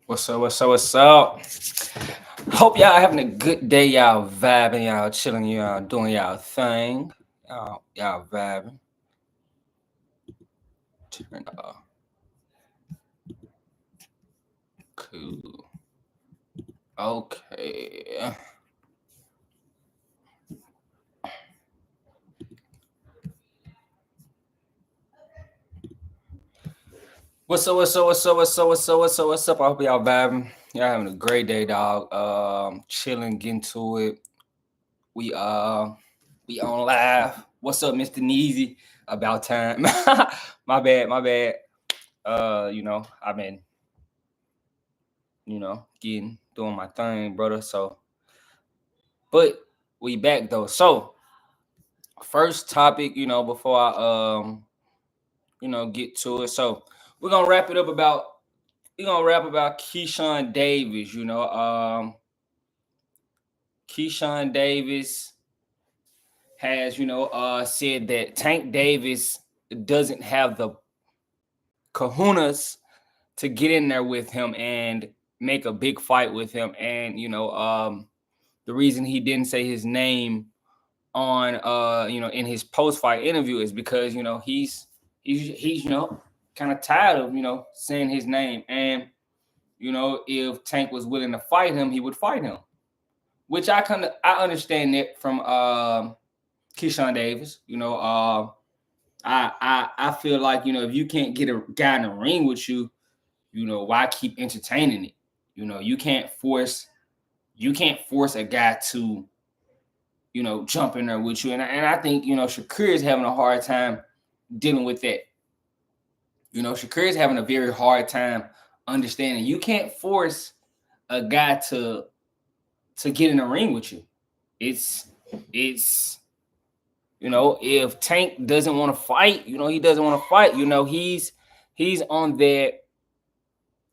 What's up? What's up? What's up? Hope y'all having a good day. Y'all vibing. Y'all chilling. Y'all doing y'all thing. Y'all vibing. Turn off. Cool. Okay. What's up? What's up? What's up? What's up? What's up? What's up? What's up? I hope y'all vibing. Y'all having a great day, dog. Chilling, getting to it. We uh, we on live. What's up, Mr. Neezy? About time. My bad. My bad. I've been getting doing my thing, brother. So, but we back though. So, first topic, before I get to it. So, we're gonna wrap it up about Keyshawn Davis. Keyshawn Davis has said that Tank Davis doesn't have the kahunas to get in there with him and make a big fight with him, and the reason he didn't say his name on in his post fight interview is because he's kind of tired of saying his name, and if Tank was willing to fight him, he would fight him, which I understand that from Keyshawn Davis. I feel like if you can't get a guy in the ring with you, why keep entertaining it? You can't force a guy to jump in there with you. And I think, Shakur is having a hard time dealing with that. Shakur is having a very hard time understanding you can't force a guy to get in the ring with you. It's if Tank doesn't want to fight, he doesn't want to fight. He's on that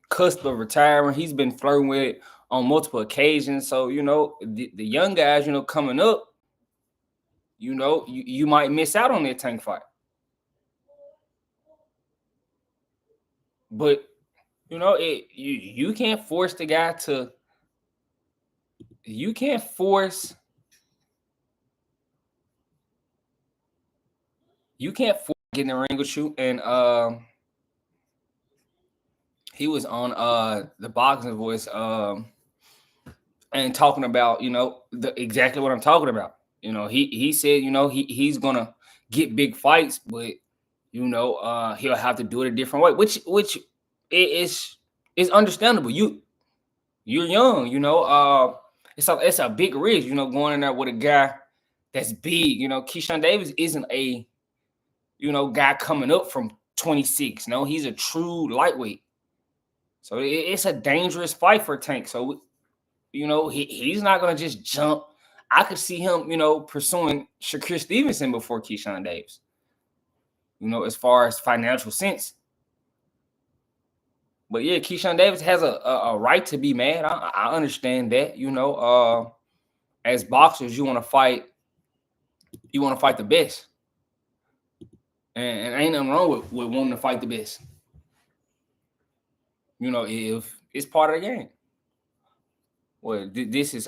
cusp of retiring. He's been flirting with it on multiple occasions. So, the young guys, coming up, you might miss out on that Tank fight. But you can't force the guy to. You can't force. You can't force getting in the ring with you. And he was on the Boxing Voice and talking about exactly what I'm talking about. He said he's gonna get big fights, but he'll have to do it a different way, which is understandable. You're young, it's a big risk, going in there with a guy that's big. Keyshawn Davis isn't a guy coming up from 26. No, he's a true lightweight. So it's a dangerous fight for Tank. So he's not gonna just jump. I could see him, pursuing Shakur Stevenson before Keyshawn Davis. As far as financial sense. But yeah, Keyshawn Davis has a right to be mad. I understand that. As boxers, you want to fight. You want to fight the best, and ain't nothing wrong with wanting to fight the best. If it's part of the game. Well, this is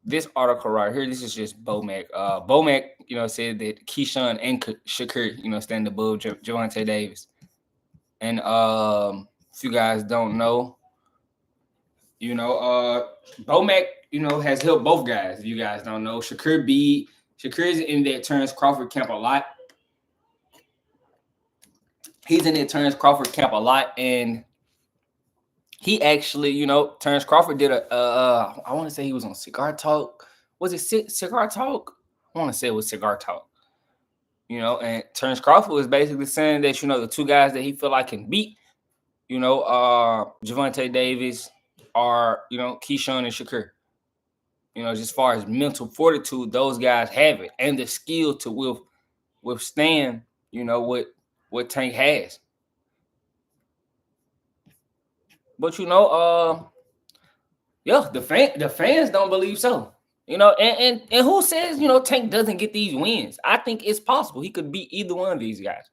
this article right here. This is just Bomac. Bomac, said that Keyshawn and Shakur, stand above Gervonta Davis. And if you guys don't know, Bomac, has helped both guys. If you guys don't know, Shakur is in that Terrence Crawford camp a lot. He's in that Terrence Crawford camp a lot, and he actually, Terrence Crawford did I want to say he was on Cigar Talk. Was it Cigar Talk? I want to say it was Cigar Talk. And Terrence Crawford was basically saying that, the two guys that he feel like can beat, Gervonta Davis are, Keyshawn and Shakur. Just as far as mental fortitude, those guys have it, and the skill to withstand, what Tank has. But yeah, the fans don't believe so. And who says Tank doesn't get these wins? I think it's possible he could beat either one of these guys.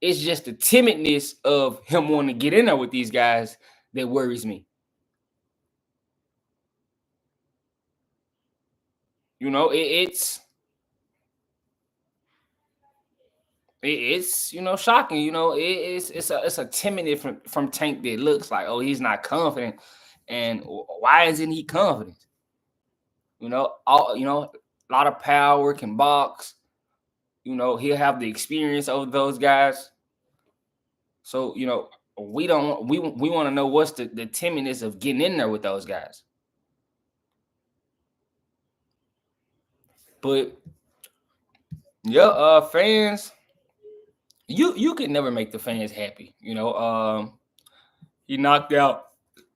It's just the timidness of him wanting to get in there with these guys that worries me. You know, it's shocking. It's a timidness from Tank that looks like, oh, he's not confident, and why isn't he confident? A lot of power, can box. He'll have the experience over those guys. So we want to know what's the timidness of getting in there with those guys. But yeah, fans, you can never make the fans happy. He knocked out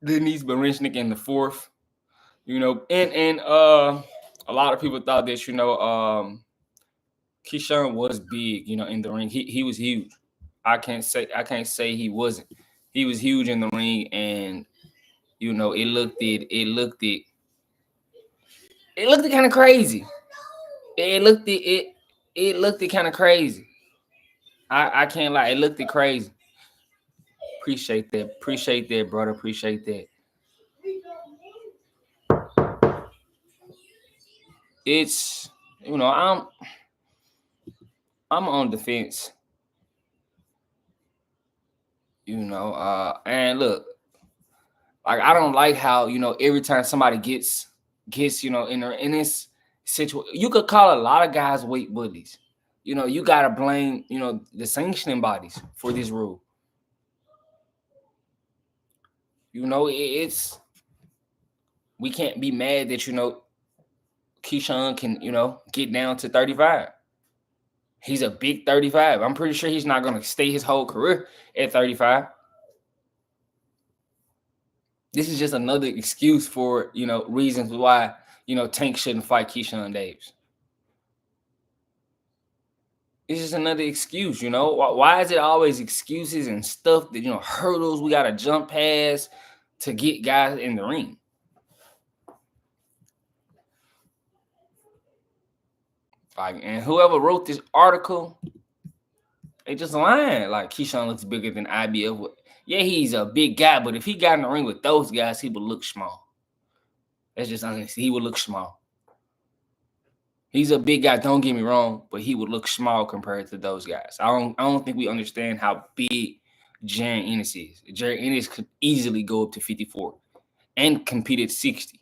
Denise Barinchnik in the fourth. And a lot of people thought that Keyshawn was big. In the ring, he was huge. I can't say he wasn't. He was huge in the ring, and it looked kind of crazy. It looked kind of crazy. I can't lie. It looked crazy. Appreciate that, brother. Appreciate that. It's I'm on the fence. And look, like I don't like how every time somebody gets in this situation, you could call a lot of guys weight bullies. You gotta blame the sanctioning bodies for this rule. It's we can't be mad that Keyshawn can get down to 35. He's a big 35. I'm pretty sure he's not gonna stay his whole career at 35. This is just another excuse for reasons why Tank shouldn't fight Keyshawn Davis. It's just another excuse. Why is it always excuses and stuff that hurdles we gotta jump past to get guys in the ring? Like, and whoever wrote this article, they just lying. Like, Keyshawn looks bigger than IBF. Yeah, he's a big guy, but if he got in the ring with those guys, he would look small. That's just honest. He would look small. He's a big guy, don't get me wrong, but he would look small compared to those guys. I don't think we understand how big Jared Ennis is. Jared Ennis could easily go up to 54 and compete at 60.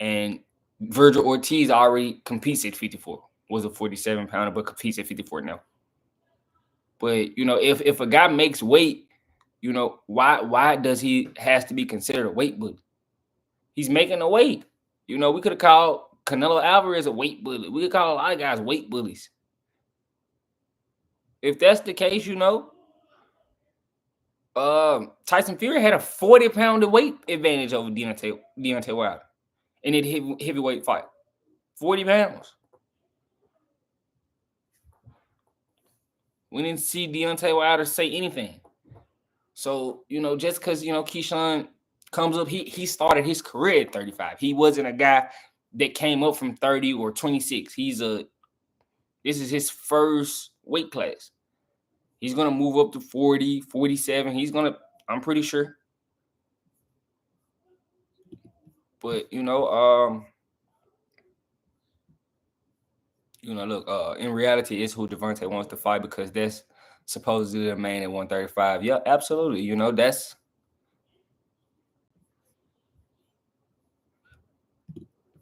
And Virgil Ortiz already competes at 54. Was a 47 pounder, but competes at 54 now. But if a guy makes weight, why does he has to be considered a weight bully? He's making a weight. We could have called Canelo Alvarez a weight bully. We could call a lot of guys weight bullies. If that's the case, Tyson Fury had a 40-pound weight advantage over Deontay Wilder in that heavyweight fight. 40 pounds. We didn't see Deontay Wilder say anything. So, just because, Keyshawn comes up, he started his career at 35. He wasn't a guy that came up from 30 or 26. This is his first weight class. He's going to move up to 40, 47. I'm pretty sure. But, look, in reality, it's who Devontae wants to fight because that's supposedly the man at 135. Yeah, absolutely. That's.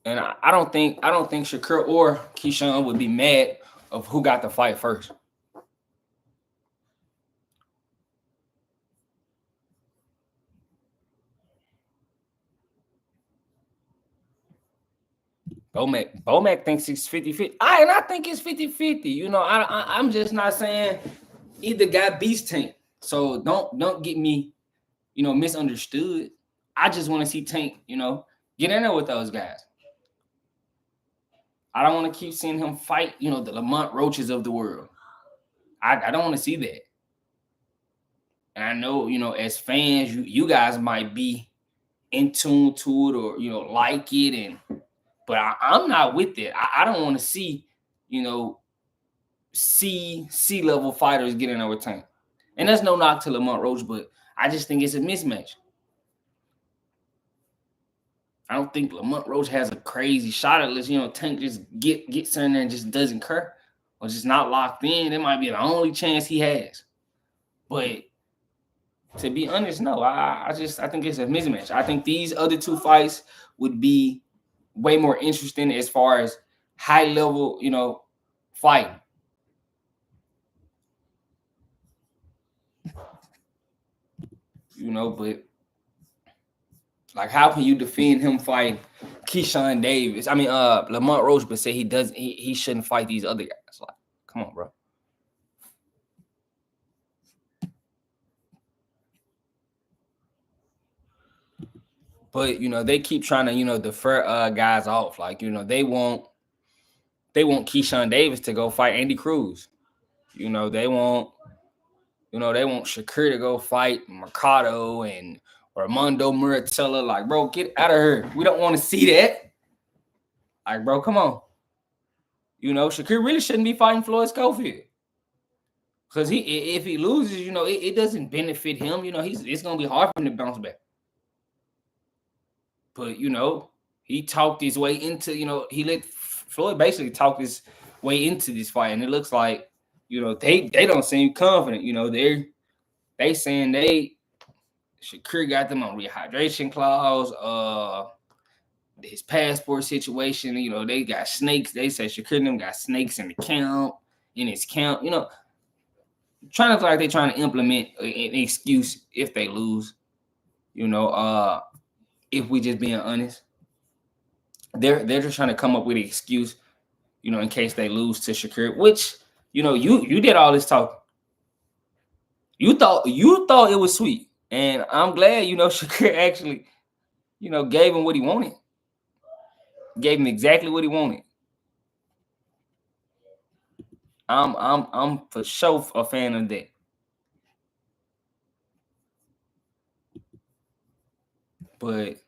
And I don't think Shakur or Keyshawn would be mad of who got the fight first. Bomac thinks it's 50-50. I think it's 50-50. I'm just not saying either guy beats Tank. So don't get me, misunderstood. I just want to see Tank, get in there with those guys. I don't want to keep seeing him fight, the Lamont Roaches of the world. I don't want to see that. And I know, as fans, you guys might be in tune to it or, like it. But I'm not with it. I don't want to see, C level fighters getting over Tank. And that's no knock to Lamont Roach, but I just think it's a mismatch. I don't think Lamont Roach has a crazy shot unless Tank just gets in there and just doesn't care or just not locked in. That might be the only chance he has. But to be honest, no. I think it's a mismatch. I think these other two fights would be way more interesting as far as high level, fighting. But like, how can you defend him fighting Keyshawn Davis? I mean, Lamont Roach, but say he shouldn't fight these other guys. Like, come on, bro. But they keep trying to defer guys off. Like they want Keyshawn Davis to go fight Andy Cruz. They want Shakur to go fight Mercado and Armando Muratella. Like, bro, get out of here. We don't want to see that. Like, bro, come on. Shakur really shouldn't be fighting Floyd Schofield. Because if he loses, it doesn't benefit him. It's gonna be hard for him to bounce back. But he talked his way into. He let Floyd basically talk his way into this fight, and it looks like they don't seem confident. They saying Shakur got them on rehydration clause. His passport situation. They got snakes. They say Shakur and them got snakes in his camp. Trying to like they're trying to implement an excuse if they lose. If we just being honest, they're just trying to come up with an excuse, in case they lose to Shakur. Which you did all this talking. You thought it was sweet, and I'm glad Shakur actually gave him what he wanted. Gave him exactly what he wanted. I'm for sure a fan of that. But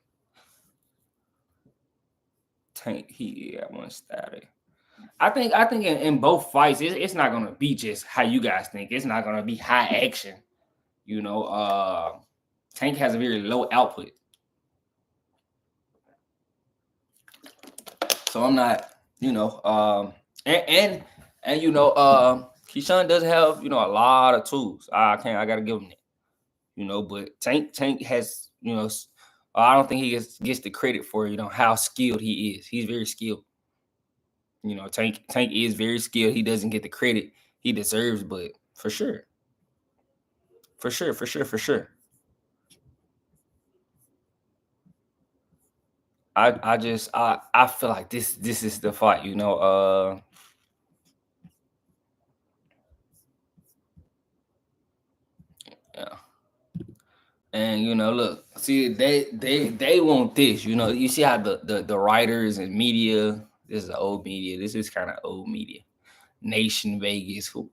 Tank, he one started. I think in both fights, it's not gonna be just how you guys think. It's not gonna be high action. Tank has a very low output, so I'm not, and Keyshawn does have a lot of tools. I gotta give him that. But Tank has I don't think he gets the credit for how skilled he is. He's very skilled. Tank is very skilled. He doesn't get the credit he deserves, but for sure. For sure. I feel like this is the fight, yeah. And look, see, they want this, you see how the writers and media, this is old media, this is kind of old media. Nation Vegas, who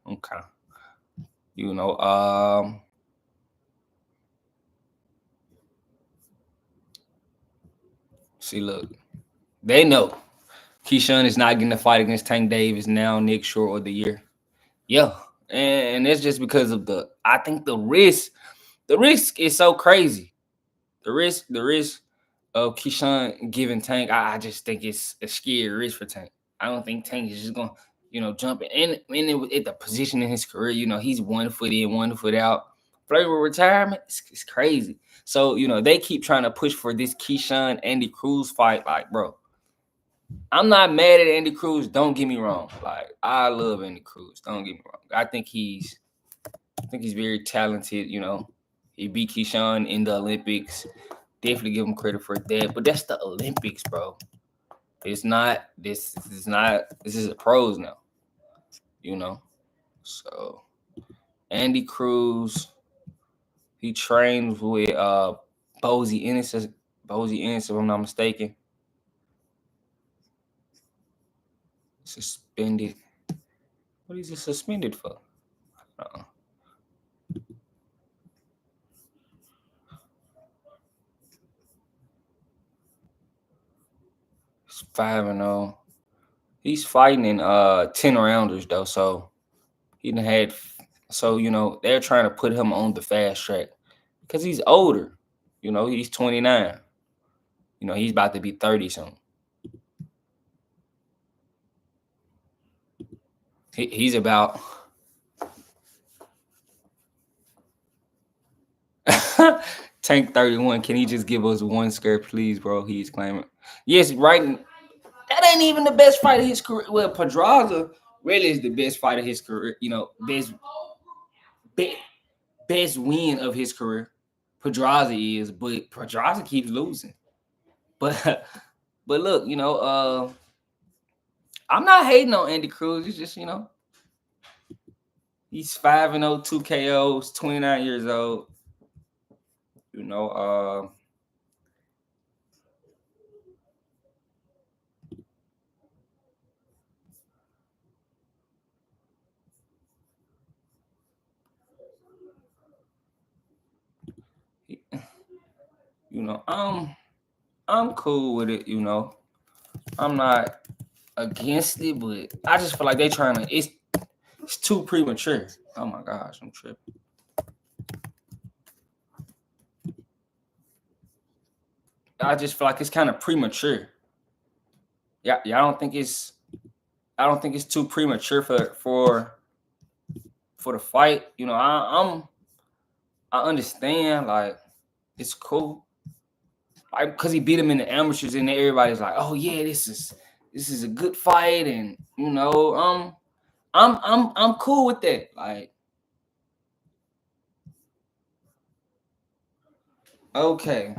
okay. See, look, they know Keyshawn is not getting a fight against Tank Davis now, next short or the year. Yeah. And it's just because of I think the risk is so crazy. The risk of Keyshawn giving Tank, I just think it's a scary risk for Tank. I don't think Tank is just gonna, jump in. And at the position in his career, he's 1 foot in, 1 foot out. Flirting with retirement, it's crazy. So, they keep trying to push for this Keyshawn Andy Cruz fight. Like, bro, I'm not mad at Andy Cruz. Don't get me wrong. Like, I love Andy Cruz. Don't get me wrong. I think he's very talented. He beat Keyshawn in the Olympics. Definitely give him credit for that. But that's the Olympics, bro. It's not. This is not. This is a pros now. So Andy Cruz, he trains with Bozy Ennis. If I'm not mistaken. Suspended. What is he suspended for? Uh-uh. It's 5-0. He's fighting in 10 rounders though, so he done had so they're trying to put him on the fast track because he's older. He's 29. He's about to be 30 soon. He's about Tank 31. Can he just give us one scare, please, bro? He's claiming. Yes, right. That ain't even the best fight of his career. Well, Pedraza really is the best fight of his career. Best win of his career. Pedraza is, but Pedraza keeps losing. But look, I'm not hating on Andy Cruz. It's just he's 5-0, 2 KOs, 29 years old. I'm cool with it. I'm not against it, but I just feel like they trying to. It's too premature. Oh my gosh, I'm tripping. I just feel like it's kind of premature. Yeah, I don't think it's. I don't think it's too premature for the fight. I understand, like, it's cool, like, because he beat him in the amateurs, and everybody's like, oh yeah, this is a good fight, and I'm cool with that. Like, okay,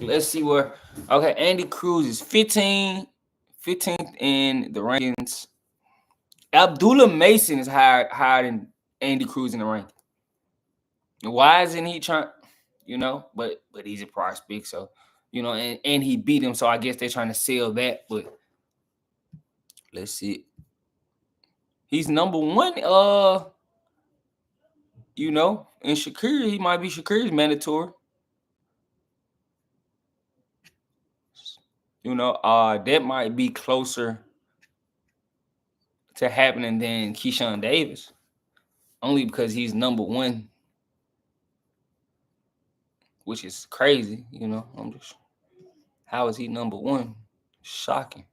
let's see where. Okay, Andy Cruz is 15th in the rankings. Abdullah Mason is higher than Andy Cruz in the ranking. Why isn't he trying? But he's a prospect, so and he beat him, so I guess they're trying to sell that. But let's see, he's number one. And Shakir, he might be Shakir's mandatory. That might be closer to happening than Keyshawn Davis, only because he's number one, which is crazy. I'm just, how is he number one? Shocking.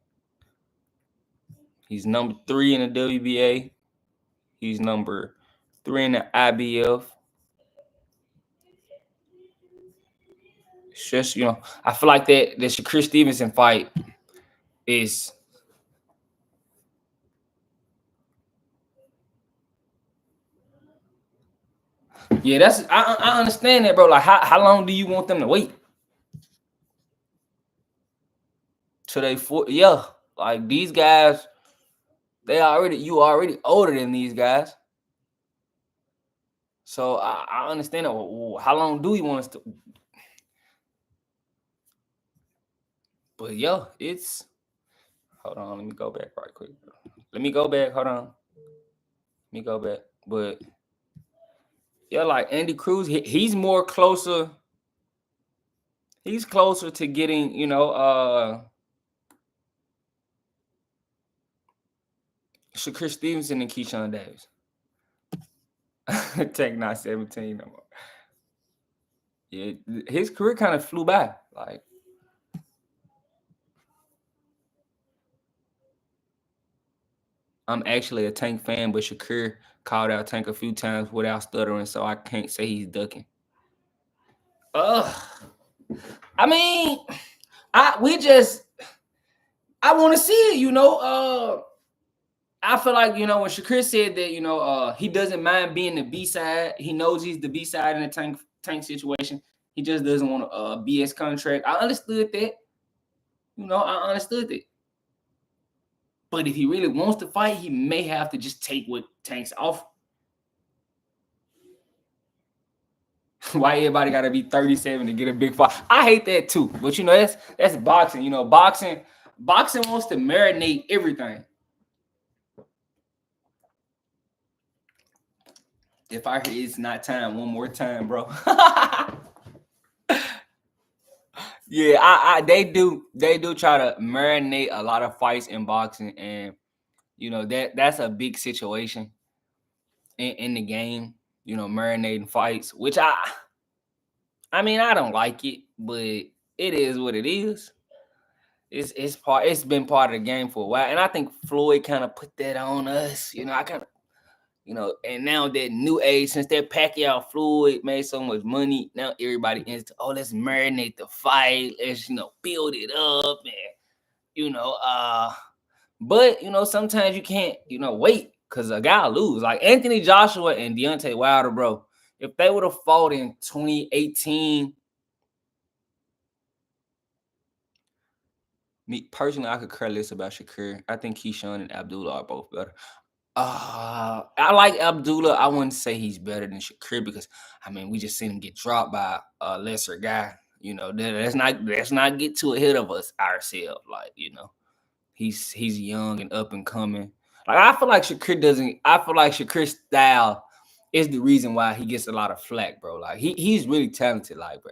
He's number 3 in the WBA. He's number 3 in the IBF. It's just, I feel like that the Shakur Stevenson fight is. Yeah, that's I understand that, bro. Like, how long do you want them to wait? Till they yeah, like these guys, you already older than these guys. So I understand that. How long do you want us to? But yeah, it's. Hold on, let me go back right quick. Let me go back. Hold on. Let me go back. But yeah, like Andy Cruz, he's more closer. He's closer to getting, Shakur Stevenson and Keyshawn Davis. Take not 17 no more. Yeah, his career kind of flew by. Like, I'm actually a Tank fan, but Shakur called out Tank a few times without stuttering, so I can't say he's ducking. I mean, I want to see it, I feel like, when Shakur said that, he doesn't mind being the B-side. He knows he's the B-side in a tank situation. He just doesn't want a BS contract. I understood that. I understood that. But if he really wants to fight, he may have to just take what Tank's offer. Why everybody got to be 37 to get a big fight? I hate that too. But that's boxing. Boxing wants to marinate everything. If I hear it's not time one more time, bro. Yeah, they do try to marinate a lot of fights in boxing, and You know, that's a big situation in the game, you know, marinating fights, which I mean, I don't like it, but it is what it is. It's been part of the game for a while. And I think Floyd kind of put that on us. You know, I kind of, you know, and now that new age, since that Pacquiao Floyd made so much money, now everybody into, oh, let's marinate the fight, let's, you know, build it up, and you know, but you know, sometimes you can't, you know, wait because a guy lose. Like Anthony Joshua and Deontay Wilder, bro. If they would have fought in 2018, me personally, I could care less about Shakur. I think Keyshawn and Abdullah are both better. I like Abdullah. I wouldn't say he's better than Shakur because I mean we just seen him get dropped by a lesser guy. You know, let's not get too ahead of us ourselves. Like, you know, he's young and up and coming. Like I feel like Shakur doesn't. I feel like Shakur's style is the reason why he gets a lot of flack, bro. Like he's really talented, like, bro.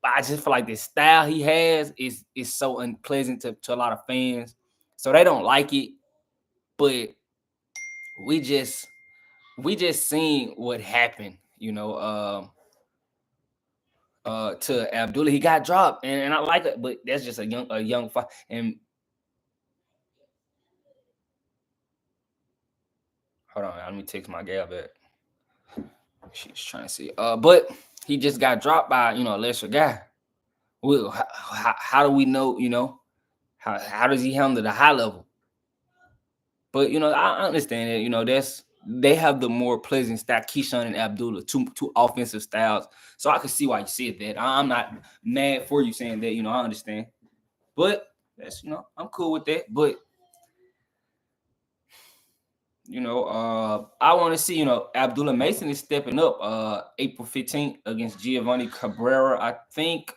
But I just feel like the style he has is so unpleasant to a lot of fans, so they don't like it. But we just we just seen what happened, you know, to Abdullah. He got dropped, and I like it, but that's just a young fight. And hold on, let me text my gal back. She's trying to see. But he just got dropped by, you know, a lesser guy. Well, how do we know? You know, how does he handle the high level? But you know, I understand it. You know, they have the more pleasant style. Keyshawn and Abdullah, two offensive styles. So I can see why you said that. I'm not mad for you saying that. You know, I understand. But that's, you know, I'm cool with that. But you know, I want to see, you know, Abdullah Mason is stepping up April 15th against Giovanni Cabrera. I think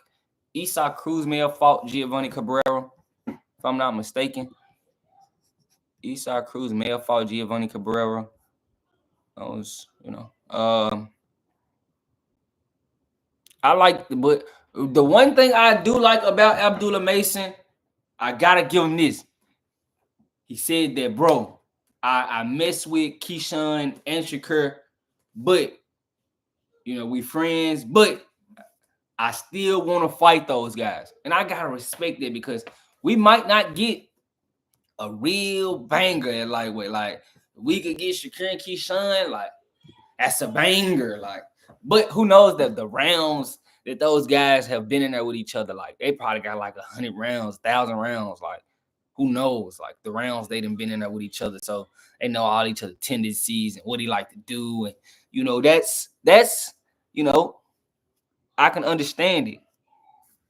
Esau Cruz may have fought Giovanni Cabrera, if I'm not mistaken. Esau Cruz may have fought Giovanni Cabrera. That was, you know, I like, but the one thing I do like about Abdullah Mason, I gotta give him this. He said that, bro, I mess with Keyshawn and Shakur, but you know, we friends, but I still want to fight those guys. And I gotta respect that because we might not get a real banger at lightweight. Like we could get Shakur and Keyshawn, like that's a banger. Like, but who knows that the rounds that those guys have been in there with each other, like they probably got like 100 rounds, 1,000 rounds. Like, who knows? Like the rounds they done been in there with each other, so they know all each other tendencies and what he like to do, and you know that's you know, I can understand it.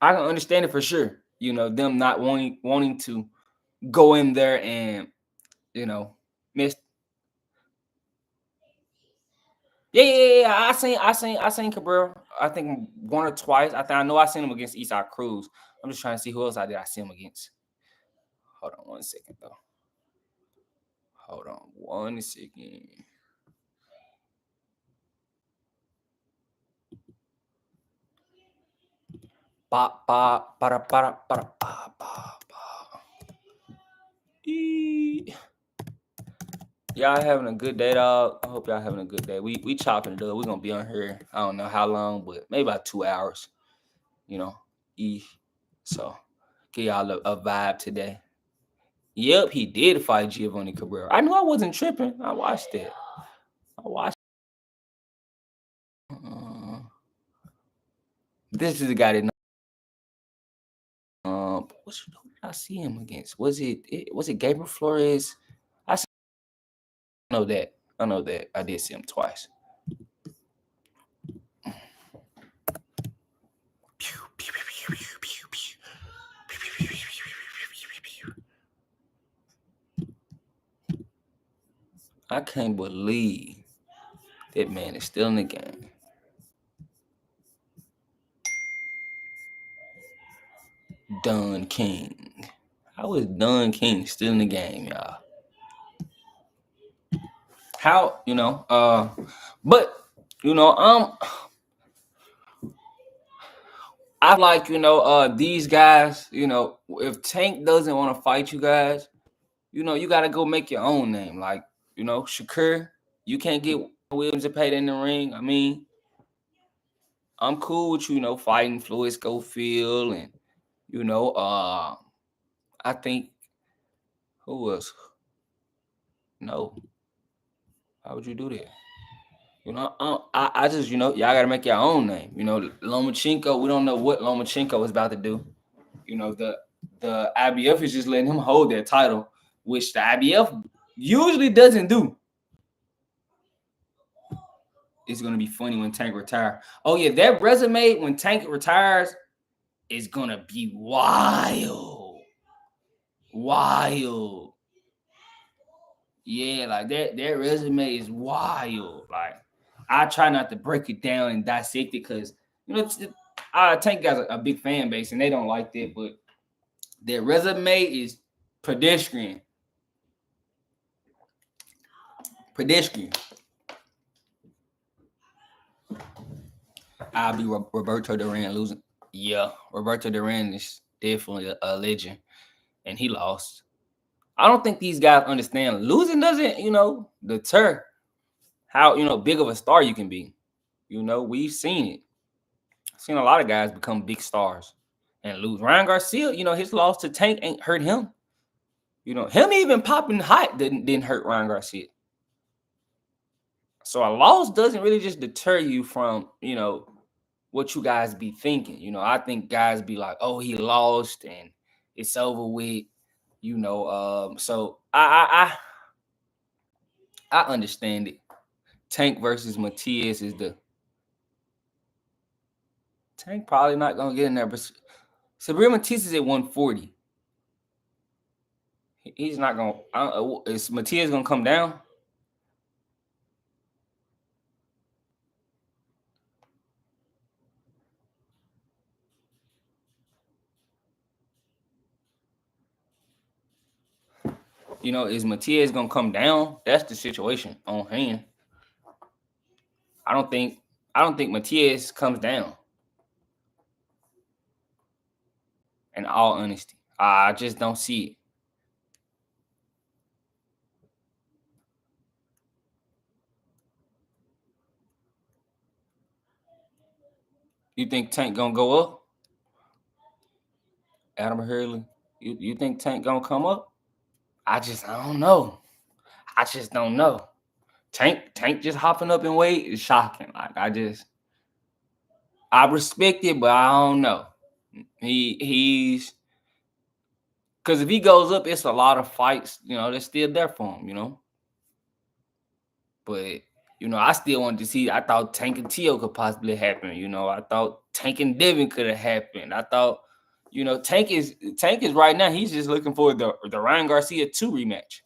I can understand it for sure. You know, them not wanting to go in there and, you know, miss. Yeah. I seen Cabrera. I think one or twice. I know I seen him against Eastside Cruz. I'm just trying to see who else I see him against. Hold on 1 second though. Hold on 1 second. Ba ba para para ba ba ba. Y'all having a good day, dog. I hope y'all having a good day. We chopping it up. We're gonna be on here. I don't know how long, but maybe about 2 hours. You know, so give y'all a vibe today. Yep, he did fight Giovanni Cabrera. I knew I wasn't tripping. I watched it. I watched. This is the guy that. Who did I see him against? Was it Gabriel Flores? Know that. I know that. I did see him twice. I can't believe that man is still in the game. Don King. How is Don King still in the game, y'all? How, you know, but you know, I like, you know, these guys, you know, if Tank doesn't want to fight you guys, you got to go make your own name. Like, Shakur, you can't get Williams to pay in the ring. I mean, I'm cool with fighting Floyd Schofield and I think who else? No, how would you do that? I just y'all gotta make your own name. Lomachenko. We don't know what Lomachenko is about to do. The IBF is just letting him hold that title, which the IBF usually doesn't do. It's gonna be funny when Tank retires. Oh yeah, that resume when Tank retires is gonna be wild. Wild. Yeah, like that resume is wild. Like, I try not to break it down and dissect it because Tank got a big fan base and they don't like that, but their resume is pedestrian. Pedestrian. I'll be Roberto Duran losing. Yeah, Roberto Duran is definitely a legend, and he lost. I don't think these guys understand losing doesn't, deter how big of a star you can be. We've seen it. I've seen a lot of guys become big stars and lose. Ryan Garcia, his loss to Tank ain't hurt him. Him even popping hot didn't hurt Ryan Garcia. So a loss doesn't really just deter you from, what you guys be thinking. I think guys be like, oh, he lost and it's over with. So I understand it. Tank versus Matias is the Tank probably not gonna get in there, but Sabir Matias is at 140. He's not gonna. Is Matias gonna come down? Is Matias gonna come down? That's the situation on hand. I don't think Matias comes down. In all honesty, I just don't see it. You think Tank gonna go up? Adam Hurley, you think Tank gonna come up? I don't know. I just don't know. Tank just hopping up in weight is shocking. Like, I respect it, but I don't know. He's because if he goes up, it's a lot of fights, that's still there for him, But I still wanted to see. I thought Tank and Tio could possibly happen. I thought Tank and Devin could have happened. I thought, Tank is right now. He's just looking for the Ryan Garcia 2 rematch.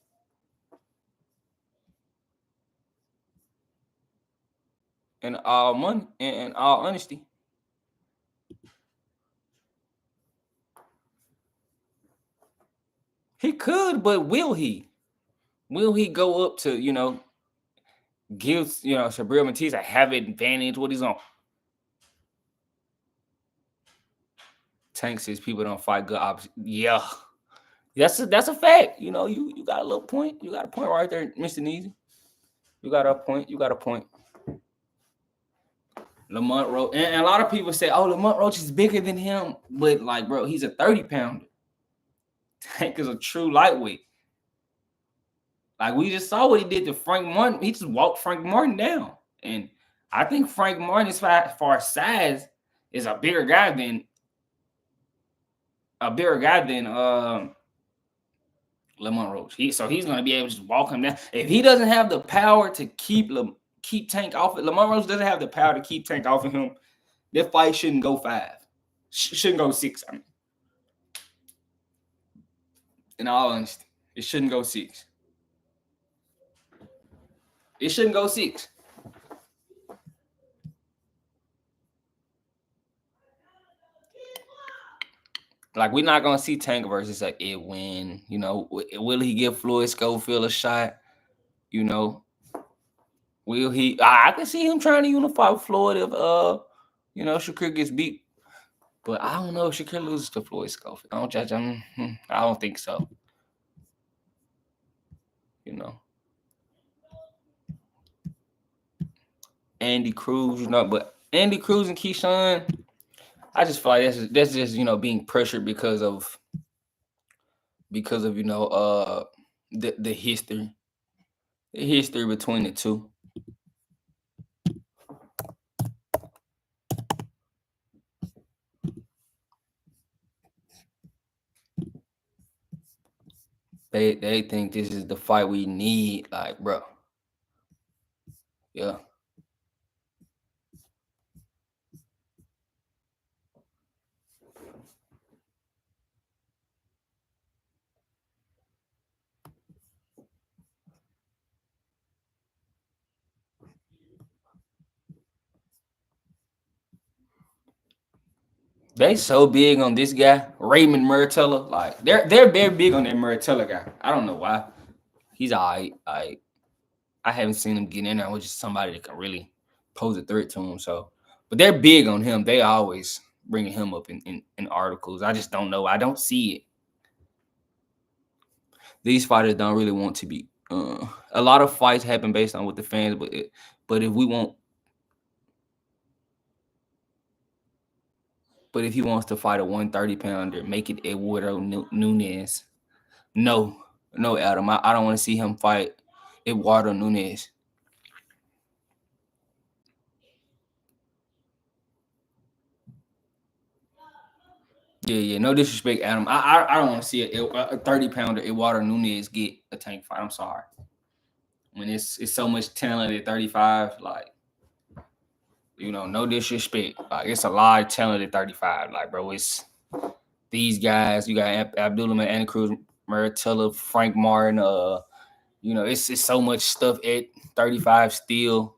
In all money, in all honesty, he could, but will he? Will he go up to give Sabir Matias a have advantage? What he's on? Tank says people don't fight good options. Yeah, that's a fact. You got a little point. You got a point right there, Mr. Neasy. You got a point. Lamont Roach, and a lot of people say, "Oh, Lamont Roach is bigger than him," but like, bro, he's a 30-pounder. Tank is a true lightweight. Like, we just saw what he did to Frank Martin. He just walked Frank Martin down, and I think Frank Martin, as far as size, is a bigger guy than Lamont Roach. So he's going to be able to just walk him down. If he doesn't have the power to keep Tank off it, Lamont Roach doesn't have the power to keep Tank off of him, that fight shouldn't go 5. Shouldn't go 6. I mean, in all honesty, it shouldn't go 6. It shouldn't go 6. Like, we're not gonna see Tank versus a Edwin. Will he give Floyd Schofield a shot? Will he? I can see him trying to unify with Floyd if Shakur gets beat. But I don't know if Shakur loses to Floyd Schofield. I don't think so. you know. Andy Cruz, but Andy Cruz and Keyshawn, I just feel like that's just being pressured because of the history between the two. They think this is the fight we need, like, bro. Yeah. They so big on this guy, Raymond Murtella. Like they're very big on that Murtella guy. I don't know why. He's alright. I haven't seen him get in there with just somebody that can really pose a threat to him. So, but they're big on him. They always bringing him up in articles. I just don't know. I don't see it. These fighters don't really want to be. A lot of fights happen based on what the fans, but if we want, but if he wants to fight a 130-pounder, make it Eduardo Nunez. No, no, Adam. I don't want to see him fight Eduardo Nunez. Yeah. No disrespect, Adam. I don't want to see a 30-pounder Eduardo Nunez get a tank fight. I'm sorry. When it's so much talent at 35, like, no disrespect. Like, it's a lot of talent at 35. Like, bro, it's these guys. You got Abdullah Anna Cruz, Murtilla, Frank Martin. It's so much stuff at 35 still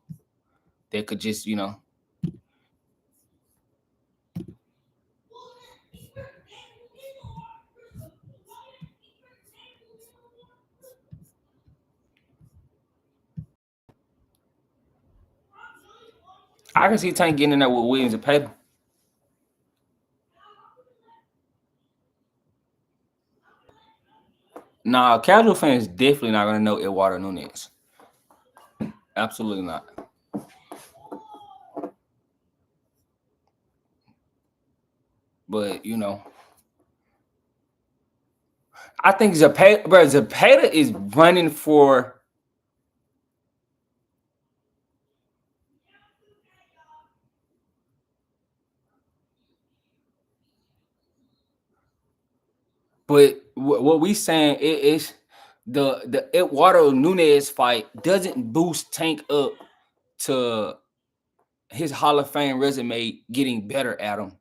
that could just, I can see Tank getting in there with Williams and Payton. Nah, casual fans definitely not gonna know Eduardo Nunez. Absolutely not. But I think Zapata is running for. But what we saying is the Eduardo Nunez fight doesn't boost Tank up to his Hall of Fame resume getting better at him.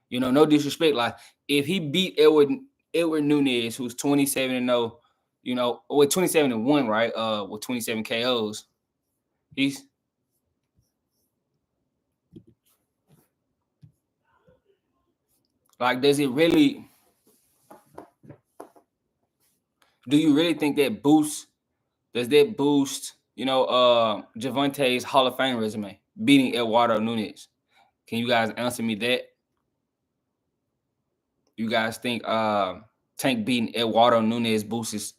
No disrespect. Like, if he beat Edward Nunez, who's 27-0, with 27-1, right? With 27 KOs, he's like, does it really? Do you really think that boosts? Does that boost? Javante's Hall of Fame resume beating Eduardo Nunez? Can you guys answer me that? You guys think Tank beating Eduardo Nunez boosts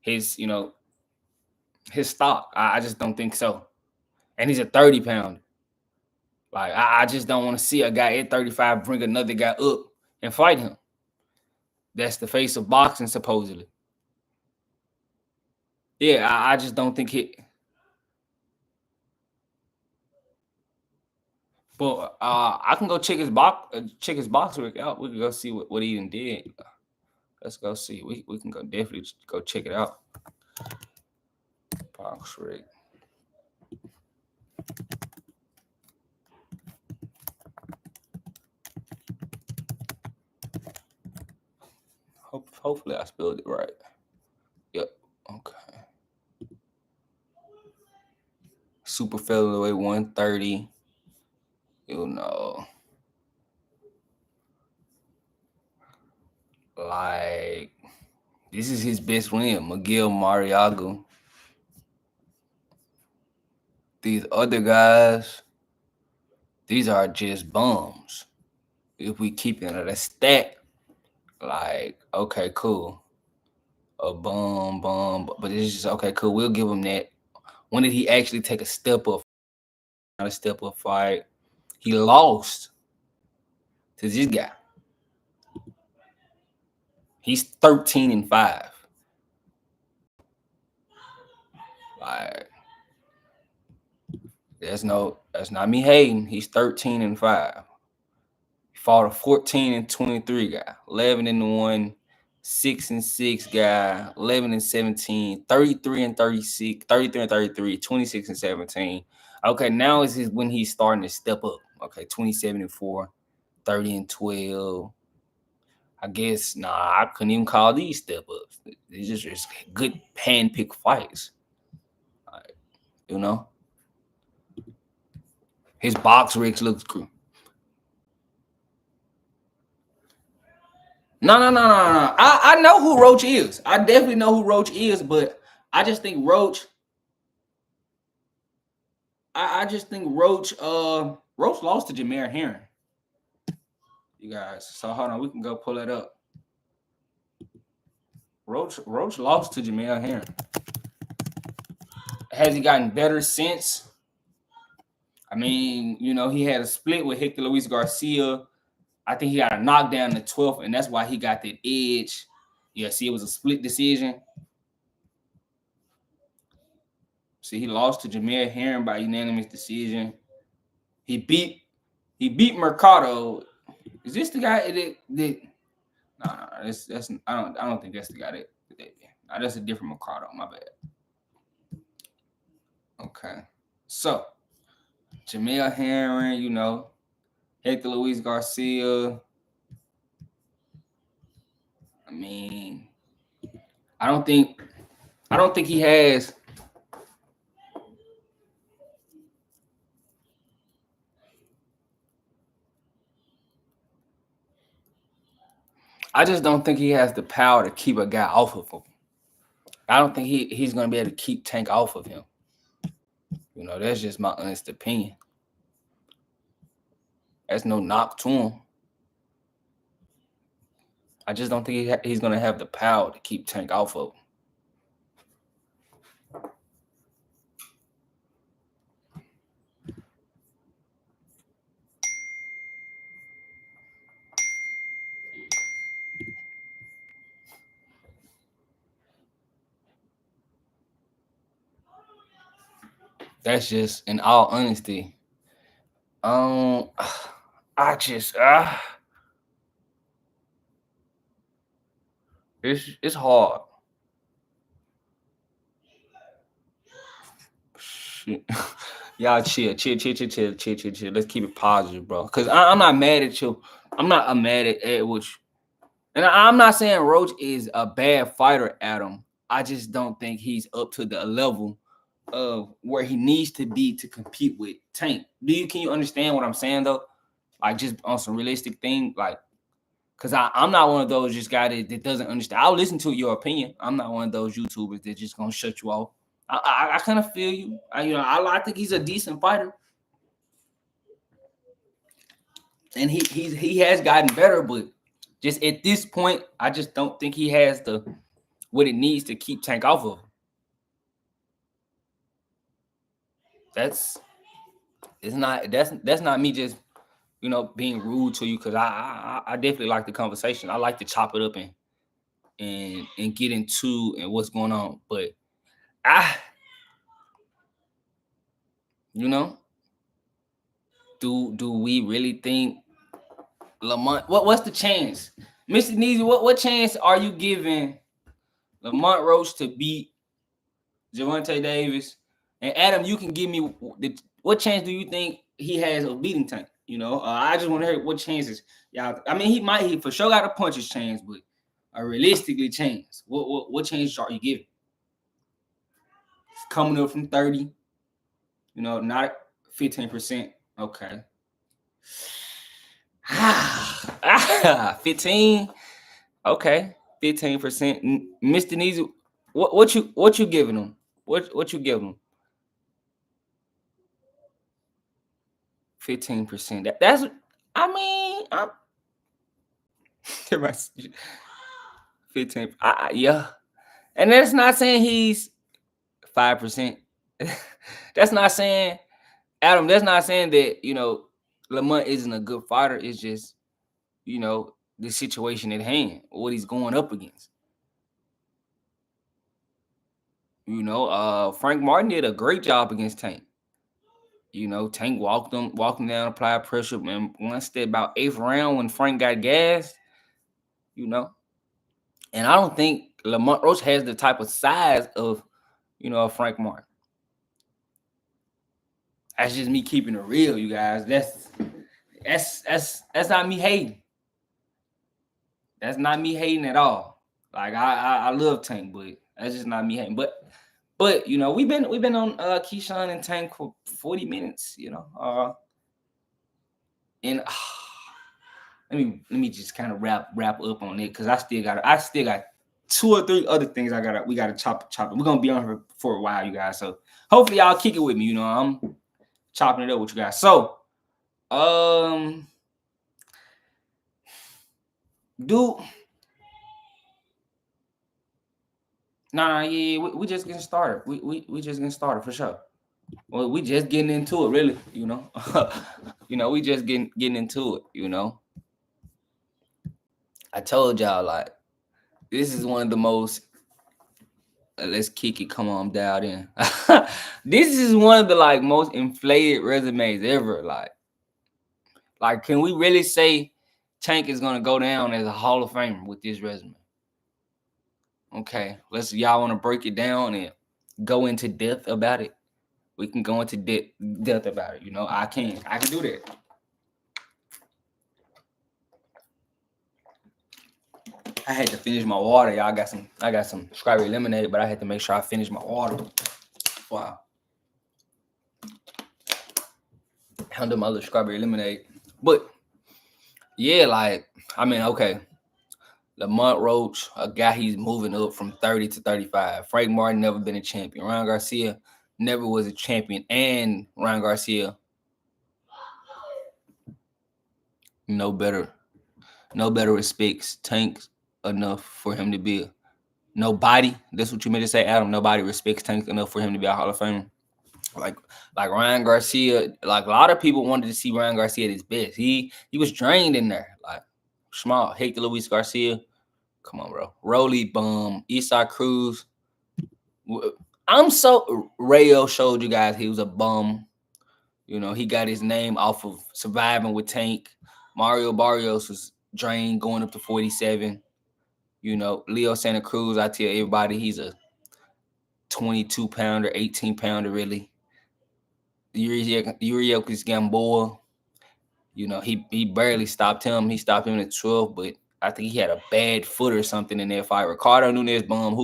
his stock? I just don't think so. And he's a 30-pounder. Like, I just don't want to see a guy at 35 bring another guy up and fight him. That's the face of boxing, supposedly. Yeah, I just don't think it. But I can go check his box work out. We can go see what he even did. Let's go see. We can go definitely go check it out. Box rig. Hopefully I spelled it right. Yep. Okay. Super featherweight 130. Like, this is his best win, Miguel Mariaga. These other guys, these are just bums. If we keep it at a stat, like, okay, cool. a bum, but it's just okay, cool. We'll give him that. When did he actually take a step up? Not a step up fight. He lost to this guy. He's 13-5. Like, that's not me hating. He's 13-5. He fought a 14-23 guy, 11-1, 6-6 guy, 11-17, 33-36, 33-33, 26-17. Okay, now is when he's starting to step up. Okay, 27-4, 30-12. I guess I couldn't even call these step ups. These just good hand-picked fights. You know, his box rigs looks cool. No. I know who Roach is. I definitely know who Roach is, but I just think Roach. I just think Roach. Roach lost to Jameer Herring. You guys. So hold on, we can go pull it up. Roach lost to Jameer Herring. Has he gotten better since? I mean, he had a split with Hector Luis Garcia. I think he got a knockdown in the 12th, and that's why he got that edge. Yeah, see, it was a split decision. See, he lost to Jameer Herring by unanimous decision. He beat Mercado. Is this the guy that no, that's I don't think that's the guy that that's a different Mercado. My bad. Okay, so Jameer Herring, Hector Luis Garcia. I mean, I don't think he has. I just don't think he has the power to keep a guy off of him. I don't think he's going to be able to keep Tank off of him. That's just my honest opinion. That's no knock to him. I just don't think he's going to have the power to keep Tank off of him. That's just in all honesty. I just it's hard. Shit. Y'all chill. Let's keep it positive, bro. Cause I'm not mad at you. I'm not mad at what you. And I'm not saying Roach is a bad fighter, Adam. I just don't think he's up to the level of where he needs to be to compete with Tank. Can you understand what I'm saying though? Like just on some realistic thing, like, cause I'm not one of those just guy that doesn't understand. I'll listen to your opinion. I'm not one of those YouTubers that just gonna shut you off. I kind of feel you. I think he's a decent fighter, and he has gotten better, but just at this point, I just don't think he has what it needs to keep Tank off of him. That's not me just being rude to you, because I definitely like the conversation. I like to chop it up and get into what's going on, but do we really think Lamont? What's the chance, Mr. Neasy? What chance are you giving Lamont Roach to beat Gervonta Davis? And Adam, you can give me what chance do you think he has of beating Tank? I just want to hear what chances. Yeah, I mean, he for sure got a puncher's chance, but a realistically chance. What chances are you giving? It's coming up from 30. Not 15%. Okay. 15. Okay, 15%. Mr. Neasy, what you giving him? What you giving him? 15%. That's. I mean, I'm 15. Yeah. And that's not saying he's 5%. That's not saying, Adam, that's not saying that, Lamont isn't a good fighter. It's just, the situation at hand, what he's going up against. Frank Martin did a great job against Tank. Tank walked him down, applied pressure, and once that about 8th round when Frank got gassed, and I don't think Lamont Roach has the type of size of, Frank Martin. That's just me keeping it real, you guys. That's not me hating. That's not me hating at all. Like I love Tank, but that's just not me hating. But we've been on Keyshawn and Tank for 40 minutes, and let me just kind of wrap up on it, because I still got 2 or 3 other things we gotta chop. We're gonna be on here for a while, you guys. So hopefully y'all kick it with me. I'm chopping it up with you guys. So we just getting started. We just getting started for sure. Well, we just getting into it, really. We just getting into it. I told y'all, like, this is one of the most. Let's kick it. Come on, dialed in. This is one of the most inflated resumes ever. Like, can we really say Tank is gonna go down as a Hall of Famer with this resume? Okay, y'all want to break it down and go into depth about it? We can go into depth about it. I can do that. I had to finish my water, y'all. I got some strawberry lemonade, but I had to make sure I finish my water. Wow. Handle my little strawberry lemonade. But yeah, okay. Lamont Roach, a guy he's moving up from 30 to 35. Frank Martin never been a champion. Ryan Garcia never was a champion. And Ryan Garcia, no better respects Tank enough for him to be nobody. That's what you meant to say, Adam. Nobody respects Tank enough for him to be a Hall of Famer. Like Ryan Garcia, a lot of people wanted to see Ryan Garcia at his best. He was drained in there. Small, Hector Luis Garcia. Come on, bro. Rolly bum. Eastside Cruz. Rayo showed you guys he was a bum. He got his name off of surviving with Tank. Mario Barrios was drained going up to 47. Leo Santa Cruz, I tell everybody he's a 22-pounder, 18-pounder, really. Yuriokis Gamboa, he barely stopped him. He stopped him at 12, but I think he had a bad foot or something in that fight. Ricardo Nunez, bum.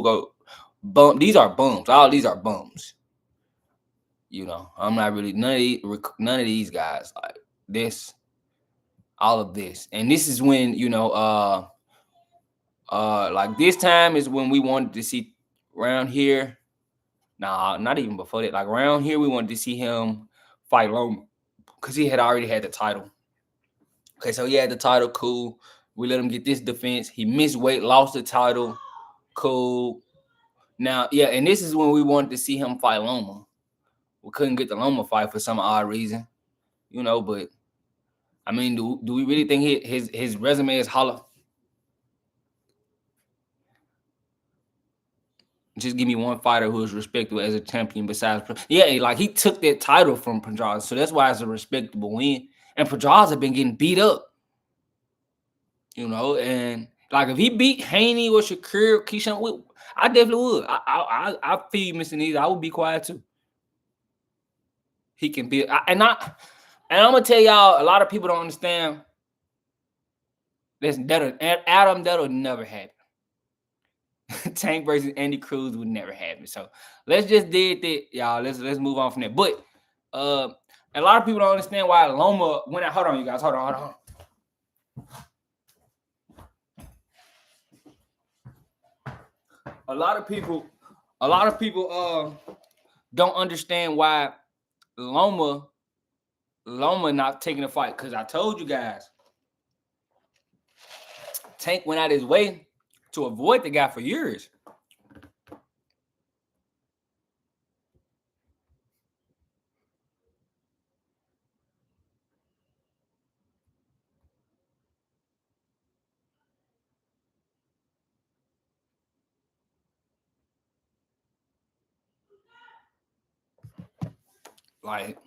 Bum. These are bums. All these are bums. I'm not really none of these guys like this. All of this, and this is when this time is when we wanted to see around here. Nah, not even before that. Around here, we wanted to see him fight Loma because he had already had the title. Okay, so he had the title. Cool. We let him get this defense. He missed weight, lost the title. Cool. Now, yeah, and this is when we wanted to see him fight Loma. We couldn't get the Loma fight for some odd reason, but I mean, do we really think his resume is hollow? Just give me one fighter who is respectable as a champion besides. Yeah, he took that title from Pedraza, so that's why it's a respectable win. And Pedraza been getting beat up, and if he beat Haney or Shakur, Keyshawn, I definitely would. I feel you, Mr. Needs. I would be quiet too. He can be, and I'm gonna tell y'all, a lot of people don't understand. That'll never happen. Tank versus Andy Cruz would never happen. So let's just did that, y'all. Let's move on from there. But a lot of people don't understand why Loma went out. Hold on, you guys. Hold on. A lot of people don't understand why Loma not taking a fight. Because I told you guys, Tank went out his way to avoid the guy for years. Like,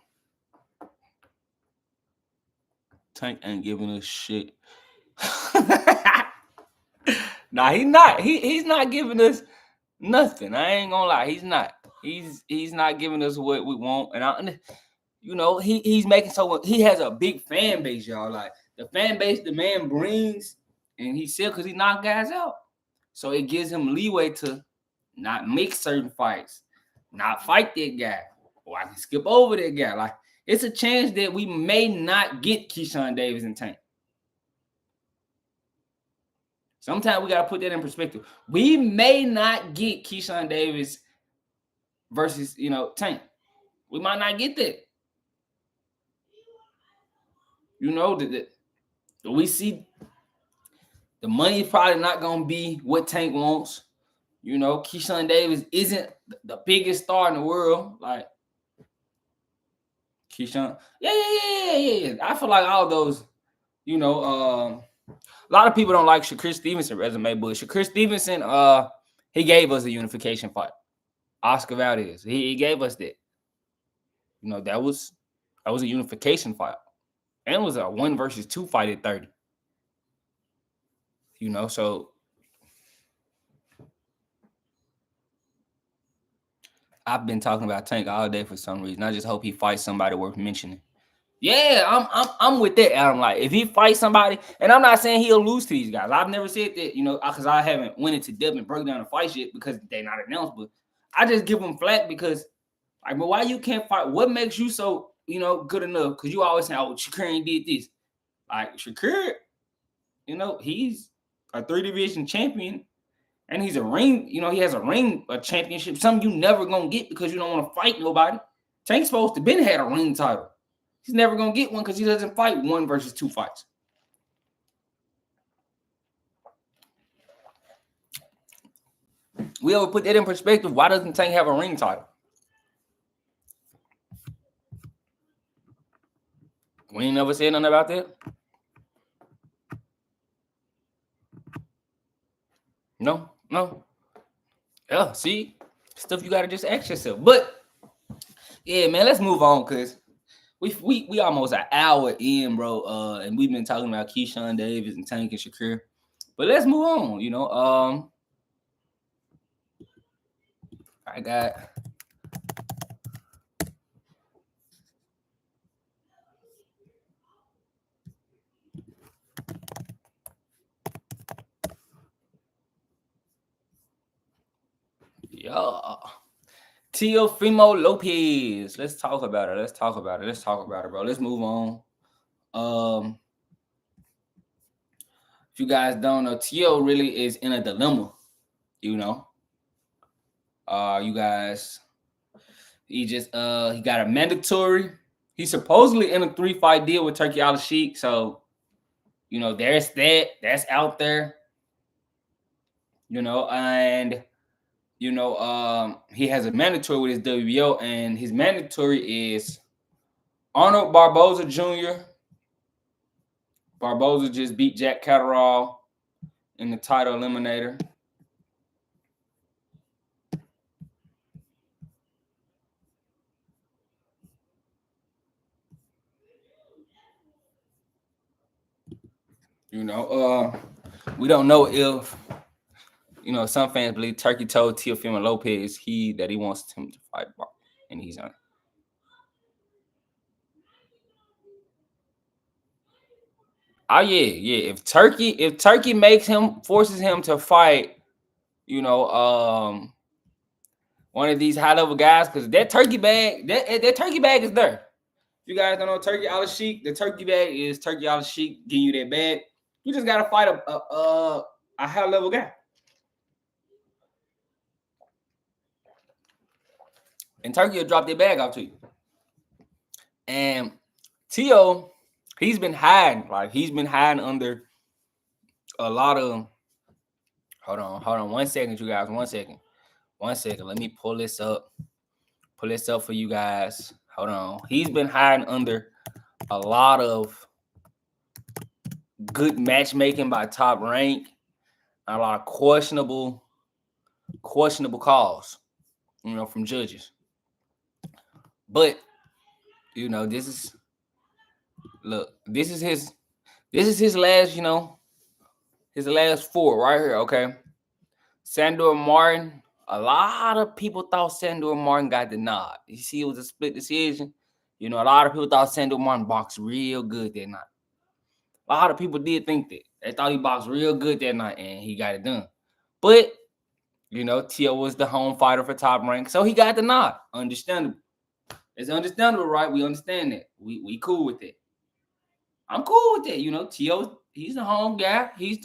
Tank ain't giving us shit. Nah, he's not. He's not giving us nothing. I ain't gonna lie. He's not. He's not giving us what we want. And he's making so he has a big fan base, y'all. Like the fan base the man brings, and he's still because he knocked guys out. So it gives him leeway to not make certain fights, not fight that guy, or I can skip over that guy. Like it's a chance that we may not get Keyshawn Davis and Tank. Sometimes we gotta put that in perspective. We may not get Keyshawn Davis versus Tank. We might not get that. That we see the money is probably not gonna be what Tank wants. Keyshawn Davis isn't the biggest star in the world. Like Keyshawn, yeah. I feel like all those, a lot of people don't like Shakur Stevenson's resume, but Shakur Stevenson, he gave us a unification fight. Oscar Valdez, he gave us that. That was a unification fight, and it was a 1 versus 2 fight at 30. So I've been talking about Tank all day for some reason. I just hope he fights somebody worth mentioning. Yeah, I'm with that, Adam. Like, if he fights somebody, and I'm not saying he'll lose to these guys. I've never said that, because I haven't went into depth and broke down the fight shit because they're not announced. But I just give them flack because, like, but why you can't fight? What makes you so, good enough? Because you always say, oh, Shakur ain't did this. Like, Shakur, he's a 3-division champion, and he's a ring, he has a championship, something you never gonna get because you don't want to fight nobody. Tank's supposed to been had a ring title. He's never gonna get one because he doesn't fight 1 versus 2 fights. We ever put that in perspective? Why doesn't Tank have a ring title? We ain't never said nothing about that. No. Yeah, see, stuff you gotta just ask yourself. But yeah, man, let's move on because we almost an hour in, bro. And we've been talking about Keyshawn Davis and Tank and Shakur. But let's move on. I got Teofimo Lopez. Let's talk about it. Bro. Let's move on. If you guys don't know, Teo really is in a dilemma. You guys, he got a mandatory. He's supposedly in a 3-fight deal with Turkey Al-Sheikh. So, there's that. That's out there. And he has a mandatory with his WBO, and his mandatory is Arnold Barboza Jr. Barboza just beat Jack Catterall in the title eliminator. We don't know if some fans believe Turkey told Teofimo Lopez that he wants him to fight, and he's on. Oh yeah. If Turkey forces him to fight, one of these high level guys, because that turkey bag is there. If you guys don't know Turkey Al-Sheikh, the turkey bag is Turkey Al-Sheikh giving you that bag. You just gotta fight a high level guy. And Turkey will drop their bag off to you. And Teo, he's been hiding. Like, he's been hiding under a lot of... Hold on. 1 second, you guys. 1 second. Let me pull this up. Pull this up for you guys. Hold on. He's been hiding under a lot of good matchmaking by Top Rank. A lot of questionable calls, from judges. But You know, this is his last, his last four right here, okay? Sandor Martin, a lot of people thought Sandor Martin got the nod. You see, it was a split decision. You know, a lot of people thought Sandor Martin boxed real good that night. A lot of people did think that. They thought he boxed real good that night, and he got it done. But, Tio was the home fighter for Top Rank, so he got the nod. Understandable. It's understandable, right? We understand that. We cool with it. I'm cool with that. Tio, he's the home guy. He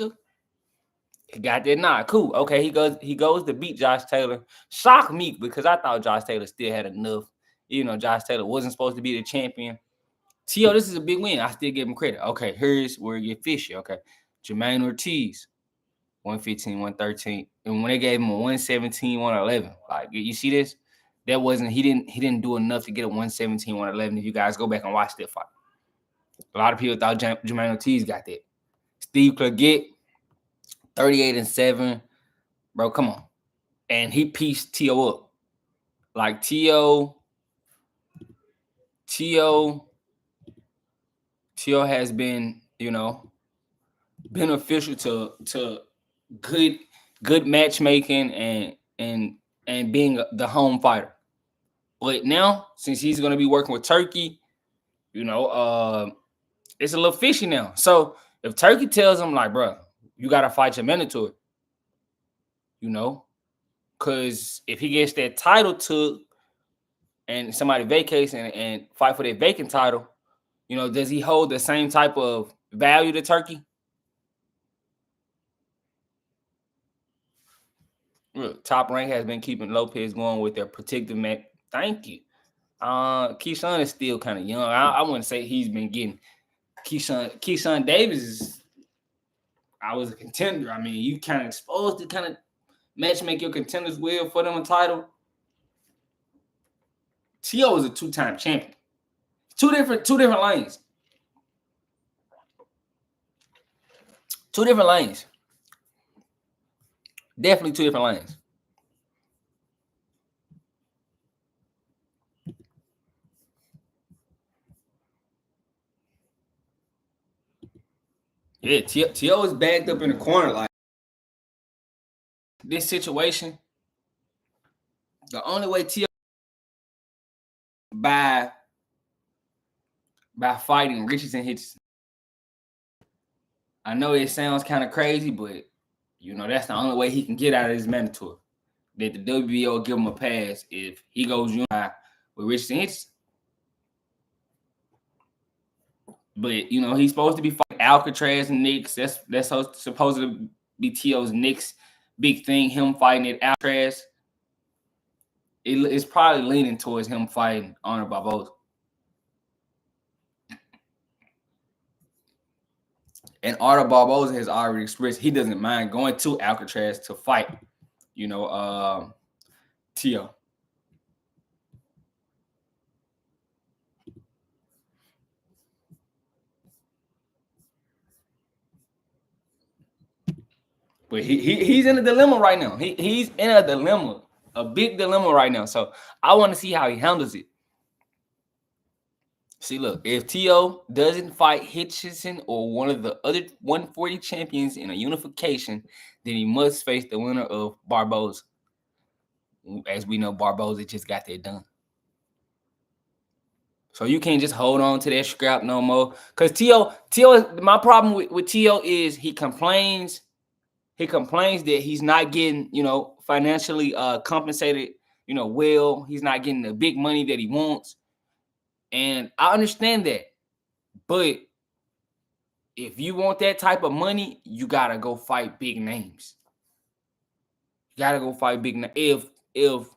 got that nod. Cool. Okay, he goes to beat Josh Taylor. Shocked me because I thought Josh Taylor still had enough. Josh Taylor wasn't supposed to be the champion. Tio, this is a big win. I still give him credit. Okay, here's where you get fishy. Okay. Jermaine Ortiz, 115, 113. And when they gave him a 117, 111, like you see this? That wasn't he didn't do enough to get a 117, 111. If you guys go back and watch that fight. A lot of people thought Jermaine Ortiz got that. Steve Claggett, 38-7. Bro, come on. And he pieced Tio up. Like Tio has been, beneficial to good matchmaking and being the home fighter. But now, since he's going to be working with Turkey, it's a little fishy now. So if Turkey tells him, like, bro, you got to fight your mandatory, because if he gets that title took and somebody vacates and fight for that vacant title, does he hold the same type of value to Turkey? Look, Top Rank has been keeping Lopez going with their protective match. Thank you. Keyshawn is still kind of young. I wouldn't say he's been getting Keyshawn Davis is. I was a contender. I mean, you kind of exposed to kind of matchmake your contenders well for them a title. Tio is a two-time champion. Two different lanes. Two different lanes. Definitely two different lanes. Yeah, Tio is backed up in the corner. Like this situation, the only way Tio by fighting Richardson Hitchison. I know it sounds kind of crazy, but that's the only way he can get out of his mandatory. That the WBO give him a pass if he goes with Richardson Hitchison. But he's supposed to be fighting Alcatraz and Knicks. That's supposed to be Tio's next big thing. Him fighting at Alcatraz. It's probably leaning towards him fighting Honor Barboza. And Honor Barboza has already expressed he doesn't mind going to Alcatraz to fight. Tio. But he's in a dilemma right now. He's in a dilemma, a big dilemma right now. So I want to see how he handles it. See, look, if Tio doesn't fight Hitchison or one of the other 140 champions in a unification, then he must face the winner of Barboza. As we know, Barboza just got that done. So you can't just hold on to that scrap no more. Because Tio, my problem with Tio is he complains that he's not getting, financially compensated, well. He's not getting the big money that he wants. And I understand that. But if you want that type of money, you got to go fight big names. You got to go fight big names. If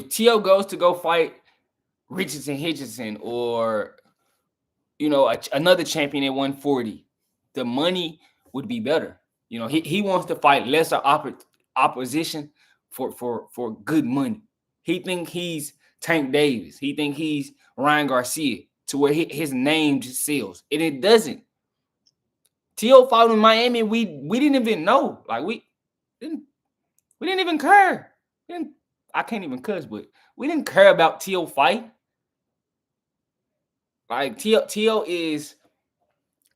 Tio goes to go fight Richardson Hitchison or, another champion at 140, the money would be better. He wants to fight lesser opposition for good money. He think he's Tank Davis. He think he's Ryan Garcia to where his name just sells. And it doesn't. Tio fought in Miami. We didn't even know. Like we didn't even care. I can't even cuss, but we didn't care about T.O. fight. Like T.O. is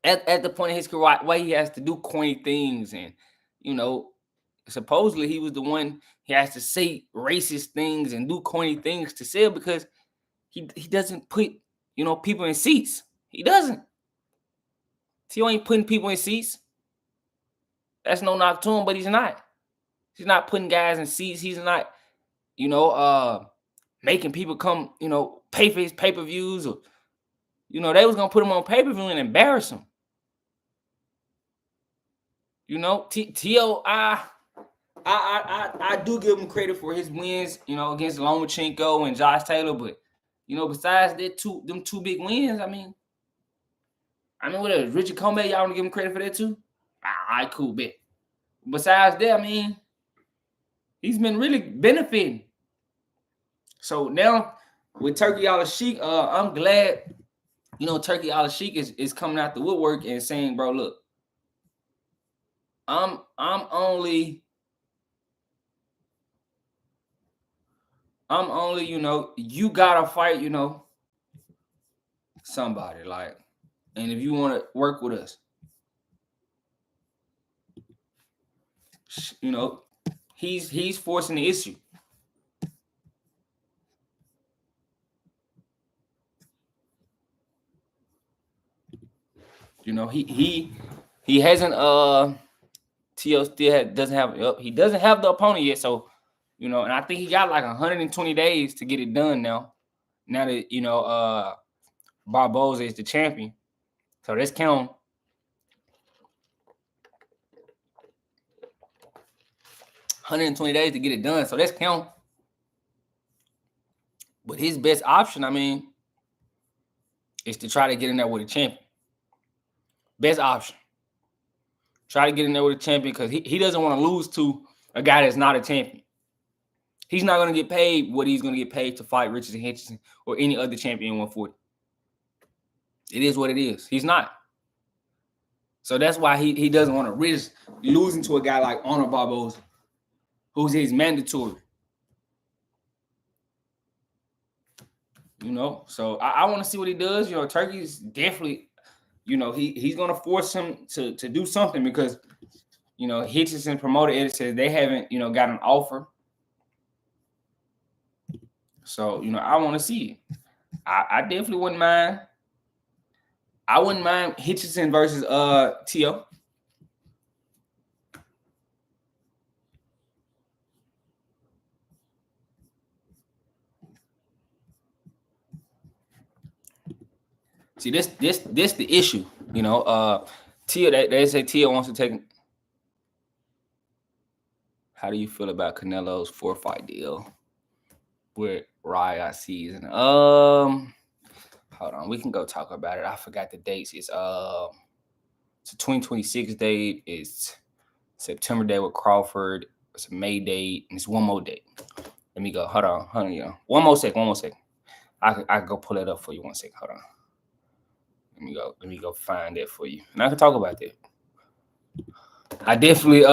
at the point in his career where he has to do corny things, and you know, supposedly he was the one he has to say racist things and do corny things to sell because he doesn't put people in seats. He doesn't. T.O. ain't putting people in seats. That's no knock to him, but he's not. He's not putting guys in seats. He's not, making people come, pay for his pay-per-views, or they was gonna put him on pay-per-view and embarrass him. T.O. I do give him credit for his wins, against Lomachenko and Josh Taylor, but besides them two big wins, I mean, what else? Richard Coleman, y'all want to give him credit for that too? All right, cool, bet. Besides that, I mean, he's been really benefiting. So now with Turkey Al-Sheikh, I'm glad, Turkey Al-Sheikh is coming out the woodwork and saying, bro, look, I'm only, you gotta fight, somebody, like, and if you want to work with us, he's forcing the issue. He hasn't T.O. still doesn't have the opponent yet, so and I think he got like 120 days to get it done now. Now that Barboza is the champion, so let's count 120 days to get it done. So let's count. But his best option, I mean, is to try to get in there with a champion. Best option. Try to get in there with a champion because he doesn't want to lose to a guy that's not a champion. He's not going to get paid what he's going to get paid to fight Richardson Henderson or any other champion in 140. It is what it is. He's not. So that's why he doesn't want to risk losing to a guy like Honor Barboza, who's his mandatory. So I want to see what he does. Turkey's definitely, he's going to force him to do something because, Hitchison promoted it, says they haven't, got an offer. So, I want to see it. I definitely wouldn't mind. I wouldn't mind Hitchison versus T.O. See, this the issue. T.O. They say T.O. wants to take. How do you feel about Canelo's 4-fight deal with Raya season? Hold on, we can go talk about it. I forgot the dates. It's a 2026 date. It's September date with Crawford. It's a May date, and it's one more date. Let me go. Hold on. One more second. I can go pull it up for you. 1 second. Hold on. Let me go find it for you, and I can talk about that. I definitely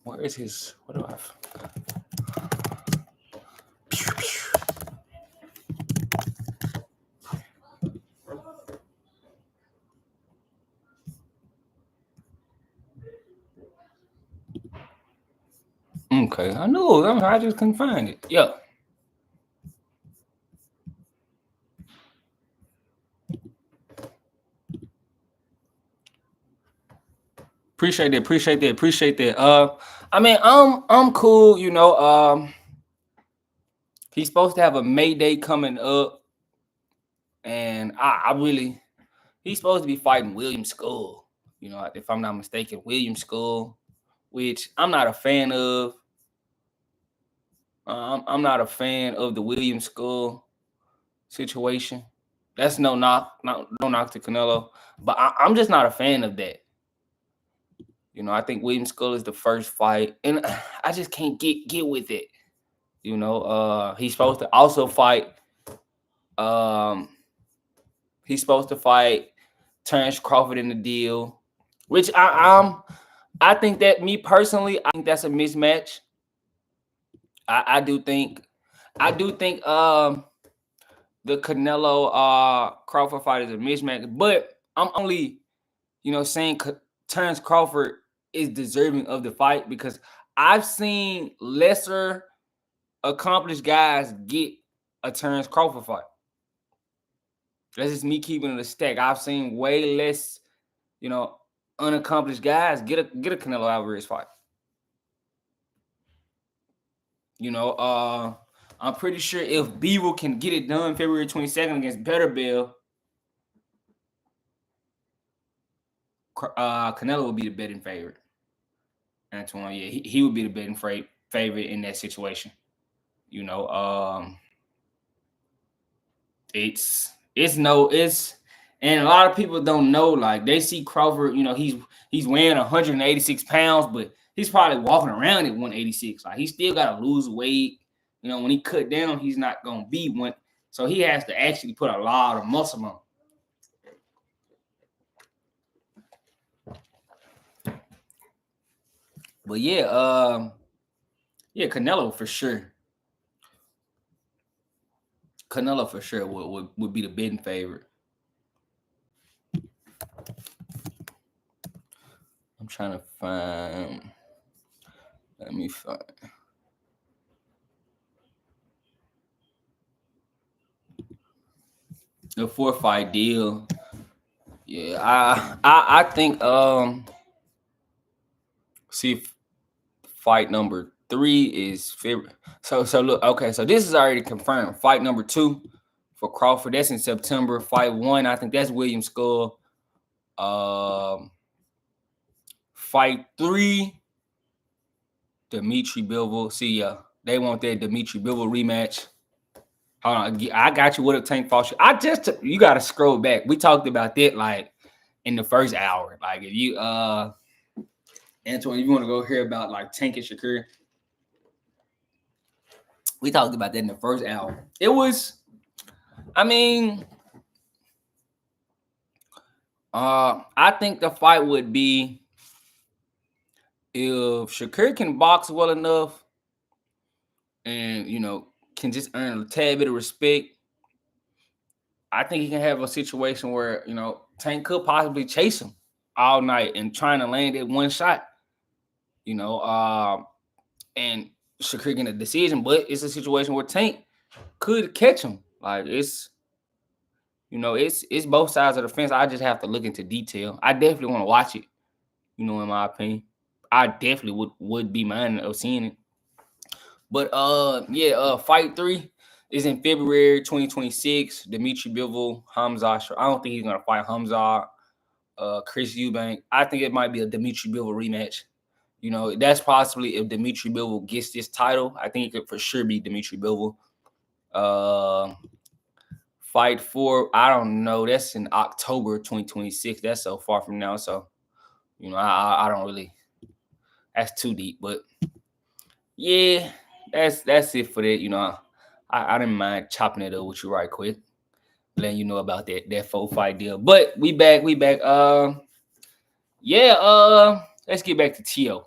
where is his? What do I have? Okay, I know. I just couldn't find it. Yeah. Appreciate that. I mean, I'm cool. He's supposed to have a May Day coming up, and I really, he's supposed to be fighting William Skull. If I'm not mistaken, William Skull, which I'm not a fan of. I'm not a fan of the William Skull. situation. That's no knock to Canelo, but I'm just not a fan of that. You know, I think William Skull is the first fight, and I just can't get with it. You know, he's supposed to also fight. Um, he's supposed to fight Terrence Crawford in the deal, which I think that, me personally, I think that's a mismatch. I do think the Canelo Crawford fight is a mismatch, but I'm only, you know, saying Terrence Crawford is deserving of the fight because I've seen lesser accomplished guys get a Terrence Crawford fight. That's just me keeping it a stack. I've seen way less, you know, unaccomplished guys get a Canelo Alvarez fight. You know, I'm pretty sure if Beaver can get it done February 22nd against Betterbill, Canelo will be the betting favorite. Antoine, yeah, he would be the betting favorite in that situation. You know, it's and a lot of people don't know, like, they see Crawford, you know, he's weighing 186 pounds, but he's probably walking around at 186. Like, he still gotta lose weight. You know, when he cut down, he's not gonna be one, so he has to actually put a lot of muscle on. But yeah, Canelo for sure. Canelo for sure would be the betting favorite. I'm trying to find. Let me find. The 4-fight deal. Yeah, I think see, fight number 3 is February. So look, okay, so this is already confirmed. Fight number 2 for Crawford, that's in September. Fight 1, I think that's William Skull. Fight 3, Dimitri Bivol. See, they want that Dimitri Bivol rematch. Hold on, I got you with a Tank Fall. You gotta scroll back. We talked about that like in the first hour. Like, if you Antoine, you want to go hear about like Tank and Shakur, we talked about that in the first hour. It was, I mean, I think the fight would be if Shakur can box well enough and, you know, can just earn a tad bit of respect. I think he can have a situation where, you know, Tank could possibly chase him all night and trying to land it one shot. You know, and Shakur getting a decision, but it's a situation where Tank could catch him. Like, it's, you know, it's both sides of the fence. I just have to look into detail. I definitely want to watch it. You know, in my opinion, I definitely would be minded of seeing it. But fight 3 is in February 2026. Dimitri Bivol, Hamza. I don't think he's gonna fight Hamza. Chris Eubank. I think it might be a Dimitri Bivol rematch. You know, that's possibly if Dimitri Bivol gets this title. I think it could for sure be Dimitri Bivol. Fight 4, I don't know. That's in October 2026. That's so far from now. So, you know, I don't really. That's too deep. But yeah, that's it for that. You know, I didn't mind chopping it up with you right quick, letting you know about that 4-fight deal. But we back. Let's get back to Tio,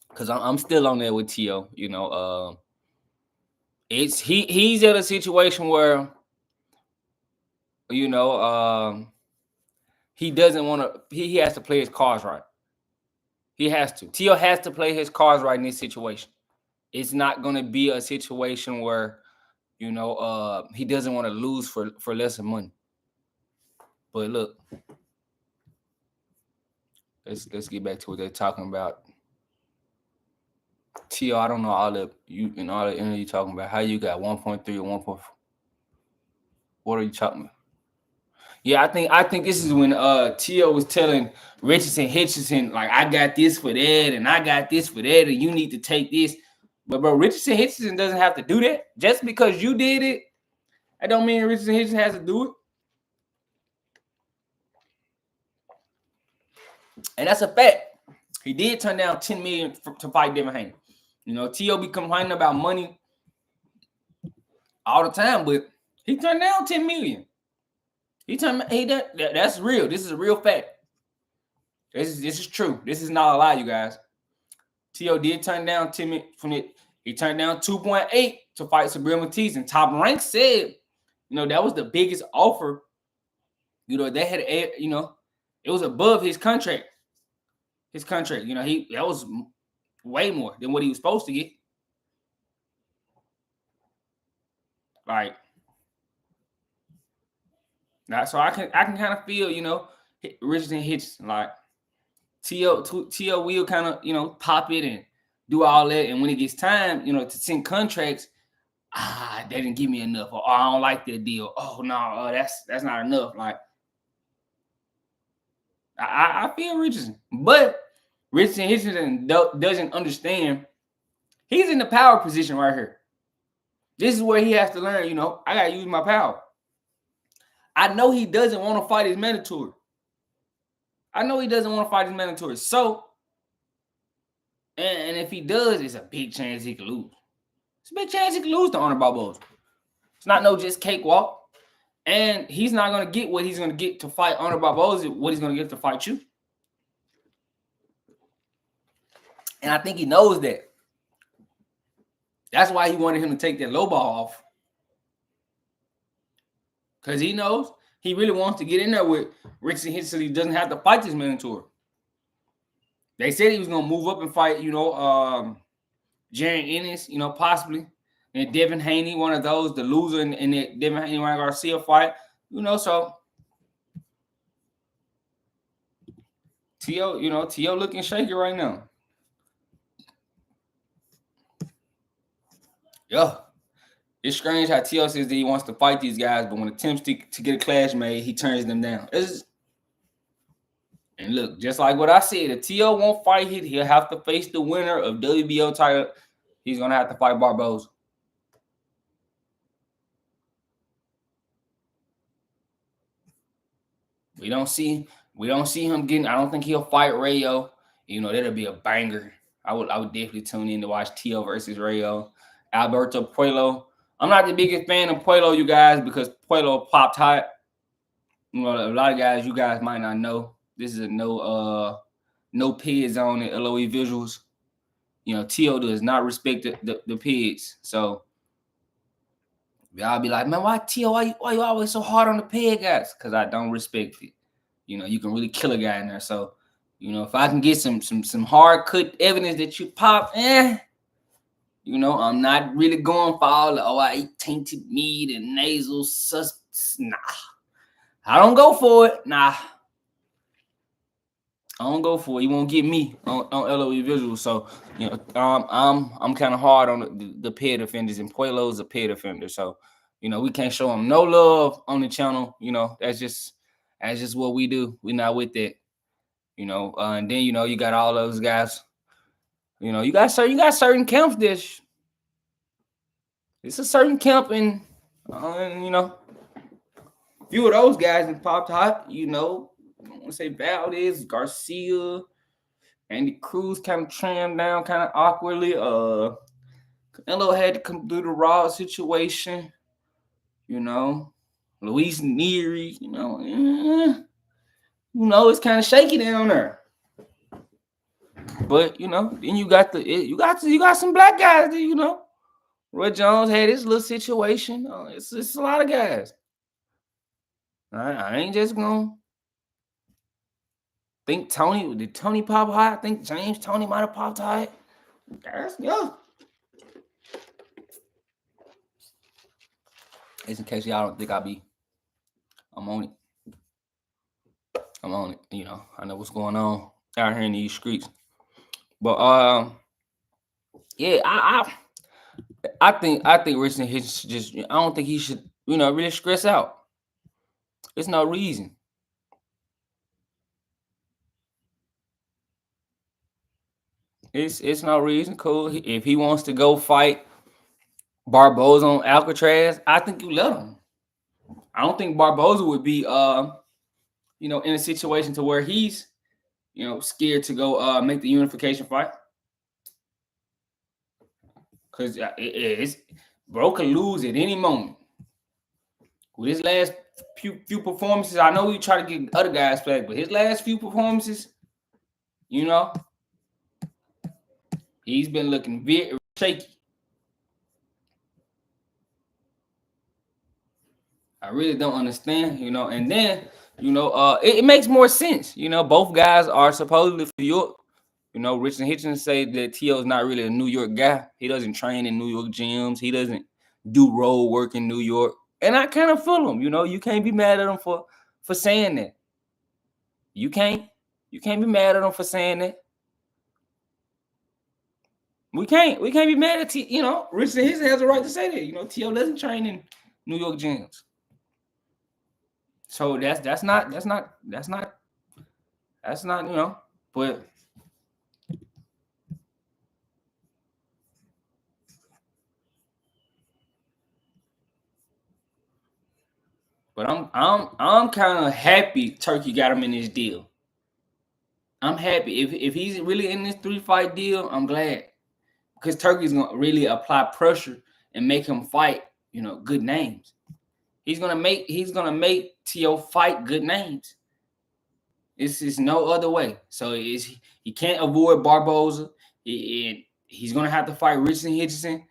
because I'm still on there with Tio. You know, he's in a situation where, you know, he doesn't want to. He has to play his cards right. He has to. Tio has to play his cards right in this situation. It's not going to be a situation where, you know, he doesn't want to lose for less of money. But look, let's get back to what they're talking about. Tio, I don't know all the interview talking about. How you got 1.3 or 1.4? What are you talking about? Yeah, I think this is when Tio was telling Richardson Hitchison, like, I got this for that and I got this for that and you need to take this. But bro, Richardson Hitchison doesn't have to do that. Just because you did it, That don't mean Richardson Hitchens has to do it. And that's a fact. He did turn down $10 million to fight Devin Haney. You know, T.O. be complaining about money all the time, but he turned down $10 million. That's real. This is a real fact. This is true. This is not a lie, you guys. T.O. did turn down $10 million from it. He turned down 2.8 to fight Sabrina Ortiz. And Top Rank said, you know, that was the biggest offer. You know, they had, you know, it was above his contract. His contract, you know, that was way more than what he was supposed to get. Like, now, so I can kind of feel, you know, Richardson Hitchens, like T.O. will kind of, you know, pop it and do all that. And when it gets time, you know, to send contracts, they didn't give me enough, or I don't like that deal. Oh no, that's not enough. Like, I feel Richardson, but Richardson Hitchens doesn't understand. He's in the power position right here. This is where he has to learn, you know, I gotta use my power. I know he doesn't want to fight his mandatory. So, and if he does, it's a big chance he could lose. It's a big chance he could lose to Honor Barboza. It's not no just cakewalk. And he's not going to get what he's going to get to fight Honor Barboza, what he's going to get to fight you. And I think he knows that. That's why he wanted him to take that low ball off. Because he knows he really wants to get in there with Richardson Hitchens so he doesn't have to fight this mandatory. They said he was going to move up and fight, you know, Jaron Ennis, you know, possibly. And Devin Haney, one of those, the loser in the Devin Haney Ryan Garcia fight. You know, so T.O., you know, T.O. looking shaky right now. Yeah. It's strange how T.O. says that he wants to fight these guys, but when attempts to get a clash made, he turns them down. And look, just like what I said, if T.O. won't fight, he'll have to face the winner of WBO title. He's going to have to fight Barboza. We don't see him getting. I don't think he'll fight Rayo. You know, that'll be a banger. I would definitely tune in to watch T.O. versus Rayo. Alberto Puello. I'm not the biggest fan of Puello, you guys, because Puello popped hot. You know, a lot of guys you guys might not know. This is a no PID zone at Loe.Visuals. You know, T.O. does not respect the PIDs. So y'all be like, man, why T.O., why you always so hard on the PID guys? Because I don't respect it. You know, you can really kill a guy in there. So, you know, if I can get some hard cut evidence that you pop, you know, I'm not really going for all the, I eat tainted meat and nasal sus. Nah. I don't go for it. Nah. I don't go for it. You won't get me on Loe.Visuals. So, you know, I'm kind of hard on the PID offenders, and Puello's a PID offender. So, you know, we can't show him no love on the channel. You know, that's just what we do. We're not with that. You know, and then, you know, you got all those guys. You know, you got certain camps. It's a certain camp, and you know, a few of those guys that popped hot. You know, I want to say Valdez, Garcia, Andy Cruz kind of trimmed down kind of awkwardly. Canelo had to come through the Raw situation. You know, Luis Neary. You know, it's kind of shaky down there. But you know, then you got some black guys that, you know. Roy Jones had his little situation. It's a lot of guys. I ain't just gonna think did Tony pop hot? I think James Tony might have popped hot. Yeah. Just in case y'all don't think I'm on it. You know, I know what's going on out here in these streets. But yeah, I think Richardson Hitchens just, I don't think he should, you know, really stress out. There's no reason. It's no reason. Cool. If he wants to go fight Barboza on Alcatraz, I think you let him. I don't think Barboza would be in a situation to where he's scared to go make the unification fight. Because it's bro could lose at any moment. With his last few performances, I know he try to get other guys back, but his last few performances, he's been looking very shaky. I really don't understand, and then, it makes more sense. Both guys are supposedly from New York. Richard Hitchens say that T.O.'s not really a New York guy. He doesn't train in New York gyms. He doesn't do road work in New York. And I kind of feel him, you can't be mad at him for saying that. You can't be mad at him for saying that. We can't be mad at Richard Hitchens has a right to say that. T.O. doesn't train in New York gyms. So that's not, but I'm kind of happy Turkey got him in this deal. I'm happy if he's really in this 3-fight deal. I'm glad, because Turkey's gonna really apply pressure and make him fight. Good names. He's gonna make T.O. fight good names. It's is no other way. So he can't avoid Barboza. He's gonna have to fight Richardson Hitchison.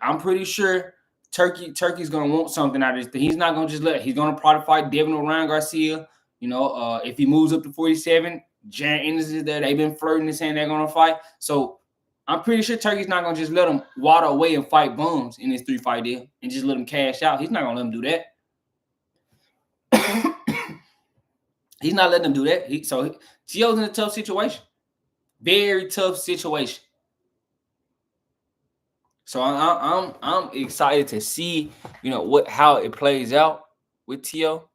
I'm pretty sure Turkey's gonna want something out of this thing. He's not gonna just he's gonna probably fight Devin or Ryan Garcia. If he moves up to 47, Jared Anderson is there. They've been flirting and saying they're gonna fight. So I'm pretty sure Turkey's not gonna just let him water away and fight bums in this 3-fight deal and just let him cash out. He's not gonna let him do that. He's not letting them do that. So T.O.'s in a tough situation. Very tough situation. So I'm excited to see, how it plays out with T.O.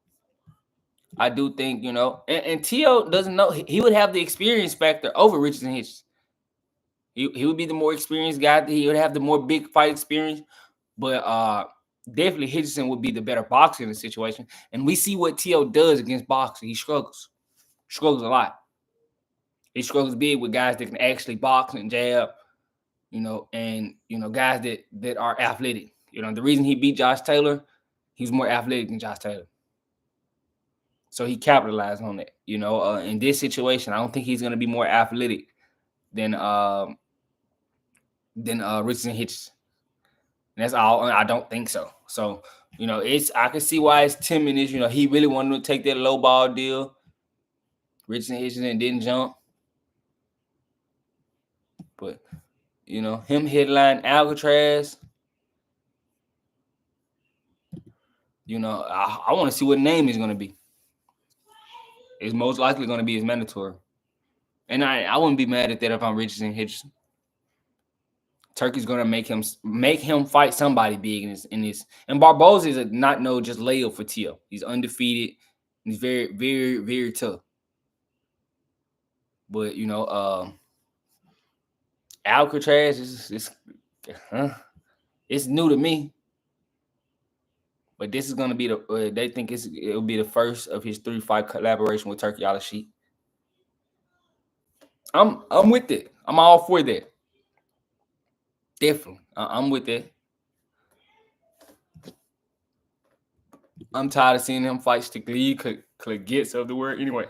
I do think, and T.O. doesn't know, he would have the experience factor over Richardson Hitchens. He would be the more experienced guy. He would have the more big fight experience. But definitely Hitchison would be the better boxer in the situation. And we see what T.O. does against boxing. He struggles a lot. He struggles big with guys that can actually box and jab, and guys that are athletic. The reason he beat Josh Taylor, he's more athletic than Josh Taylor. So he capitalized on that. In this situation, I don't think he's gonna be more athletic than Richardson Hitchens. And that's all. I don't think so. So, I can see why it's timid. He really wanted to take that low ball deal. Richardson Hitchens didn't jump. But, him headline Alcatraz. I want to see what name he's going to be. It's most likely going to be his mandatory. And I wouldn't be mad at that if I'm Richardson Hitchens. Turkey's going to make him fight somebody big in this. And Barboza is not just layup for T.O. He's undefeated. He's very, very, very tough. But Alcatraz is it's new to me. But this is gonna be they think it'll be the first of his 3-fight collaboration with Turkey Al-Sheikh. I'm with it. I'm all for that. Definitely, I'm with that. I'm tired of seeing him fight Stigli, Klagets of the word. Anyway.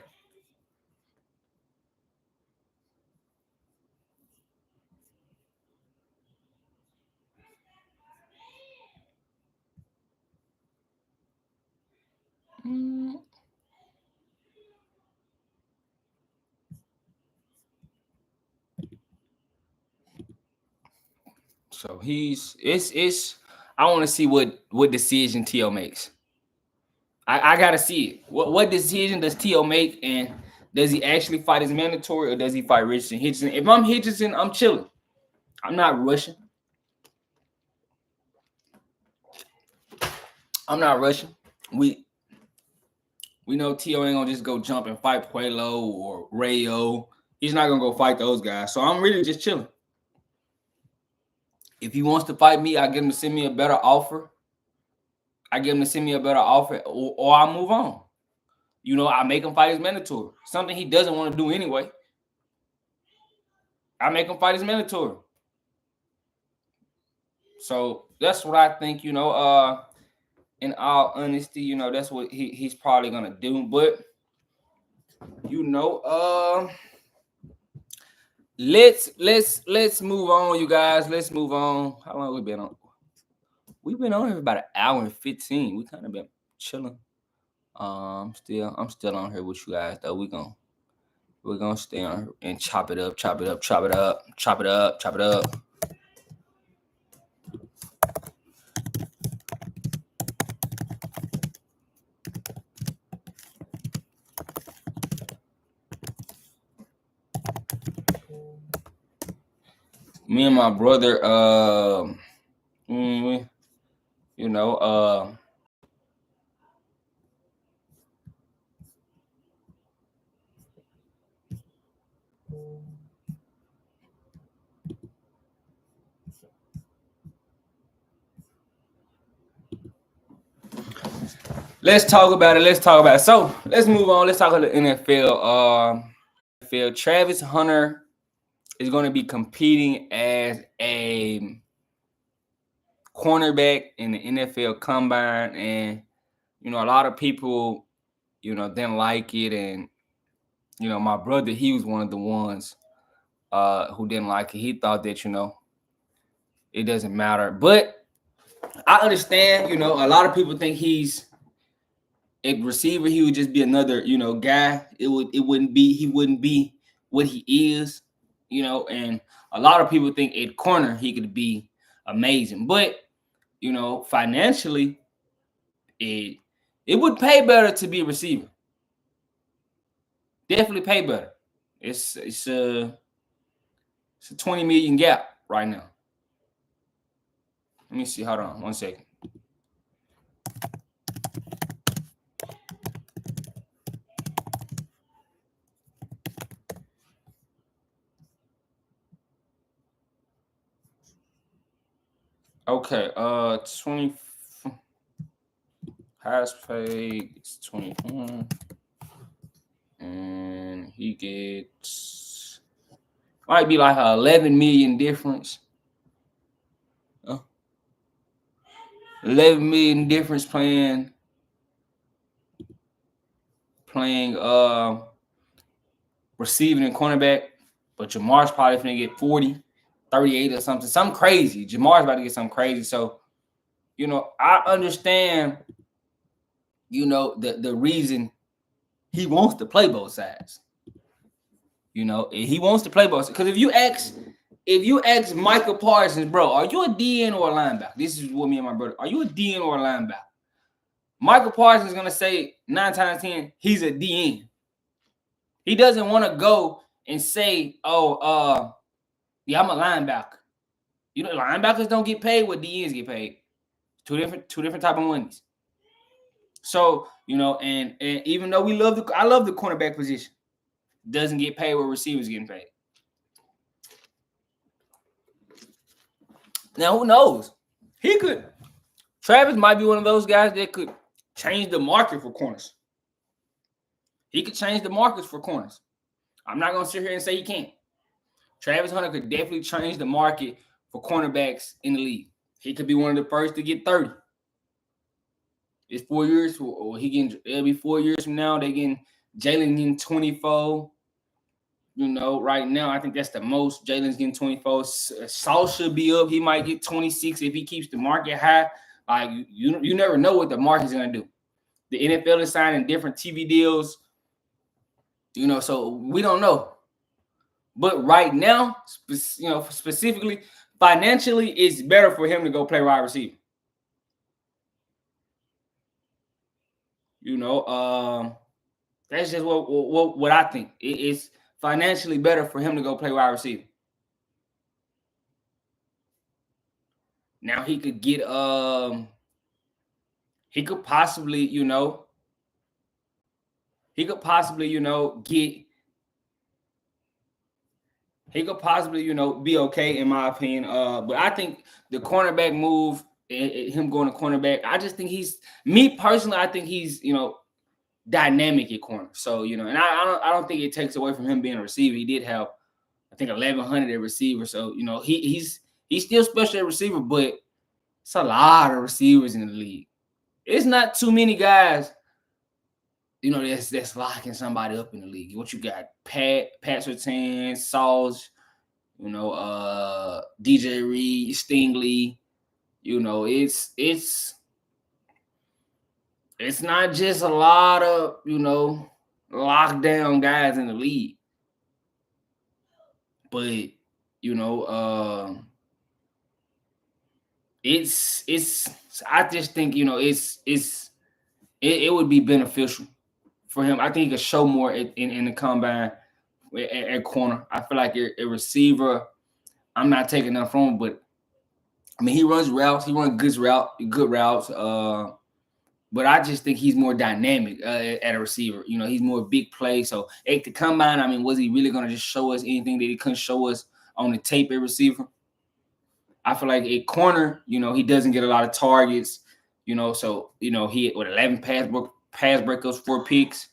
So it's I want to see what decision T.O. makes. I gotta see it. What decision does T.O. make, and does he actually fight his mandatory, or does he fight Richardson Hitchison? If I'm Hitchison, I'm chilling. I'm not rushing. We know T.O. ain't gonna just go jump and fight Puelo or Rayo. He's not gonna go fight those guys. So I'm really just chilling. If he wants to fight me, I get him to send me a better offer. I get him to send me a better offer, or I move on. You know, I make him fight his mandatory, something he doesn't want to do anyway. I make him fight his mandatory. So that's what I think, you know, in all honesty, you know, that's what he's probably gonna do. But you know, let's move on, you guys. Let's move on. How long we been on? We've been on here about an hour and 15. We kind of been chilling. I'm still on here with you guys though. We're gonna stay on here and chop it up, chop it up, chop it up, chop it up, chop it up. Me and my brother, you know, let's talk about it. Let's talk about it. So let's move on. Let's talk about the NFL. NFL. Travis Hunter is going to be competing as a cornerback in the NFL Combine, and you know, a lot of people, you know, didn't like it, and you know, my brother, he was one of the ones who didn't like it. He thought that, you know, it doesn't matter, but I understand. You know, a lot of people think he's a receiver. He would just be another, you know, guy. He wouldn't be what he is, you know. And a lot of people think at corner he could be amazing, but you know, financially, it would pay better to be a receiver. Definitely pay better. It's a 20 million gap right now. Let me see. Hold on 1 second. Okay, 20 highest paid is 21, and he gets might be like a 11 million difference. 11 million difference playing receiving and cornerback, but Jamar's probably gonna get 40, 38 or something crazy. Jamar's about to get something crazy. So, you know, I understand, you know, the reason he wants to play both sides. You know, he wants to play both sides. Because if you ask Michael Parsons, bro, are you a DN or a linebacker? This is what me and my brother. Are you a DN or a linebacker? Michael Parsons is gonna say 9 times 10, he's a DN. He doesn't want to go and say, "Oh, yeah, I'm a linebacker." You know, linebackers don't get paid what DNs get paid. Two different type of monies. So, you know, and even though I love the cornerback position, doesn't get paid what receivers getting paid. Now, who knows? Travis might be one of those guys that could change the market for corners. He could change the markets for corners. I'm not going to sit here and say he can't. Travis Hunter could definitely change the market for cornerbacks in the league. He could be one of the first to get 30. It's 4 years, or it'll be 4 years from now. Jalen getting 24. You know, right now, I think that's the most. Jalen's getting 24. Sauce should be up. He might get 26 if he keeps the market high. Like, you never know what the market's going to do. The NFL is signing different TV deals. You know, so we don't know. But right now, you know, specifically, financially, it's better for him to go play wide receiver. You know, that's just what I think. It's financially better for him to go play wide receiver. Now he could get he could possibly, you know, be okay in my opinion. But I think the cornerback move him going to cornerback. I just think me personally, I think he's, dynamic at corner. So, and I don't think it takes away from him being a receiver. He did have, I think, 1,100 at receiver. So, he's still special at receiver, but it's a lot of receivers in the league. It's not too many guys, that's locking somebody up in the league. What you got? Pat Surtain, Sauls, DJ Reed, Stingley. It's not just a lot of, lockdown guys in the league. But, I just think, it would be beneficial for him. I think he could show more in the combine at corner. I feel like a receiver, I'm not taking enough from him, but I mean, he runs routes. He runs good routes. But I just think he's more dynamic at a receiver. He's more big play. So at the combine, I mean, was he really going to just show us anything that he couldn't show us on the tape at receiver? I feel like at corner, he doesn't get a lot of targets. So he with 11 pass breakups, 4 picks.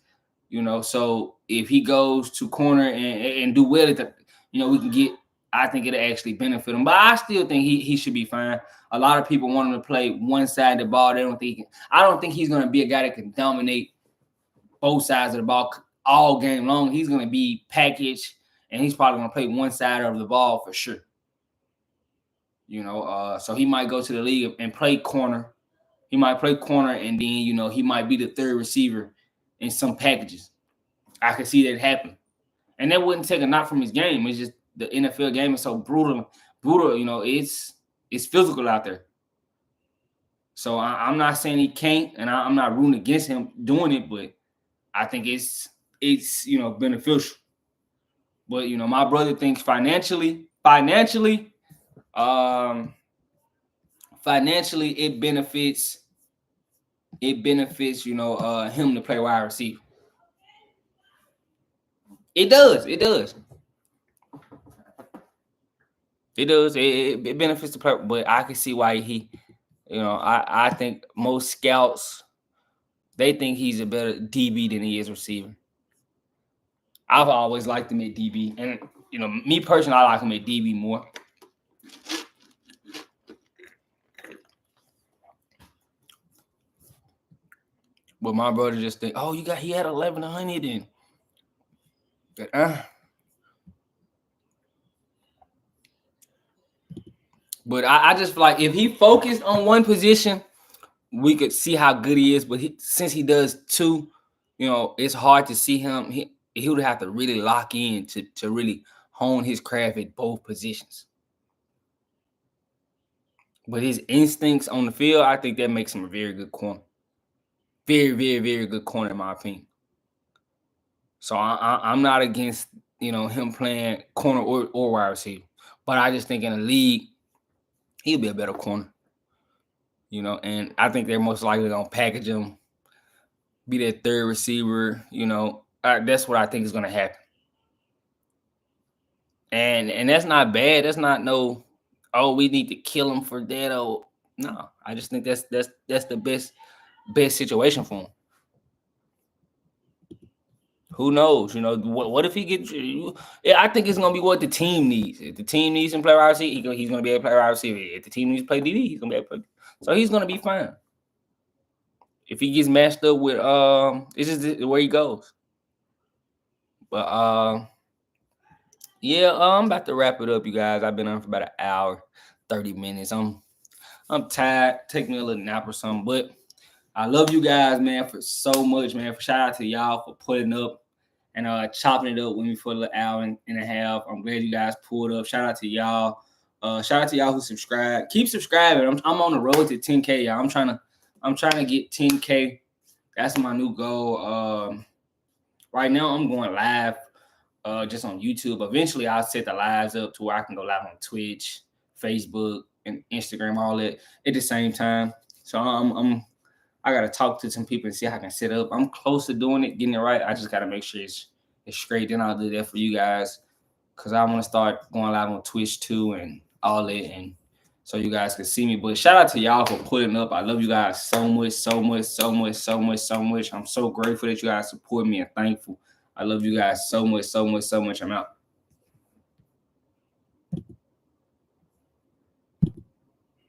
So if he goes to corner and do well at we can get. I think it'll actually benefit him. But I still think he should be fine. A lot of people want him to play one side of the ball. I don't think he's going to be a guy that can dominate both sides of the ball all game long. He's going to be packaged, and he's probably going to play one side of the ball for sure. So he might go to the league and play corner. He might play corner, and then, he might be the third receiver in some packages. I could see that happen. And that wouldn't take a knock from his game. It's just the NFL game is so brutal. It's physical out there. So I'm not saying he can't, and I'm not rooting against him doing it, but I think it's beneficial. But my brother thinks financially, it benefits him to play wide receiver. It does. It benefits the player, but I can see why I think most scouts, they think he's a better DB than he is receiver. I've always liked him at DB, and me personally, I like him at DB more. But my brother just think, he had 1,100 in. But I just feel like if he focused on one position, we could see how good he is. But since he does two, it's hard to see him. He would have to really lock in to really hone his craft at both positions. But his instincts on the field, I think that makes him a very good corner. Very, very, very good corner, in my opinion. So I'm not against, him playing corner or wide receiver. But I just think in the league, he'll be a better corner. And I think they're most likely going to package him, be that third receiver. That's what I think is going to happen. And that's not bad. That's not we need to kill him for that. No, I just think that's the best situation for him. Who knows? What if he gets? I think it's gonna be what the team needs. If the team needs him to play wide receiver, he's gonna be able to play wide receiver. If the team needs to play DB, he's gonna be able to play. So he's gonna be fine. If he gets matched up with it's just where he goes. But I'm about to wrap it up, you guys. I've been on for about an hour, 30 minutes. I'm tired. Take me a little nap or something. But I love you guys, man, for so much, man. Shout out to y'all for putting up and chopping it up with me for an hour and a half. I'm glad you guys pulled up. Shout out to y'all. Shout out to y'all who subscribe. Keep subscribing. I'm on the road to 10K, y'all. I'm trying to get 10K. That's my new goal. Right now I'm going live just on YouTube. Eventually I'll set the lives up to where I can go live on Twitch, Facebook, and Instagram, all that at the same time. So I gotta talk to some people and see how I can set up. I'm close to doing it, getting it right. I just gotta make sure it's straight. Then I'll do that for you guys, because I want to start going live on Twitch too and all that. And so you guys can see me. But shout out to y'all for putting up. I love you guys so much, so much, so much, so much, so much. I'm so grateful that you guys support me and thankful. I love you guys so much, so much, so much. I'm out.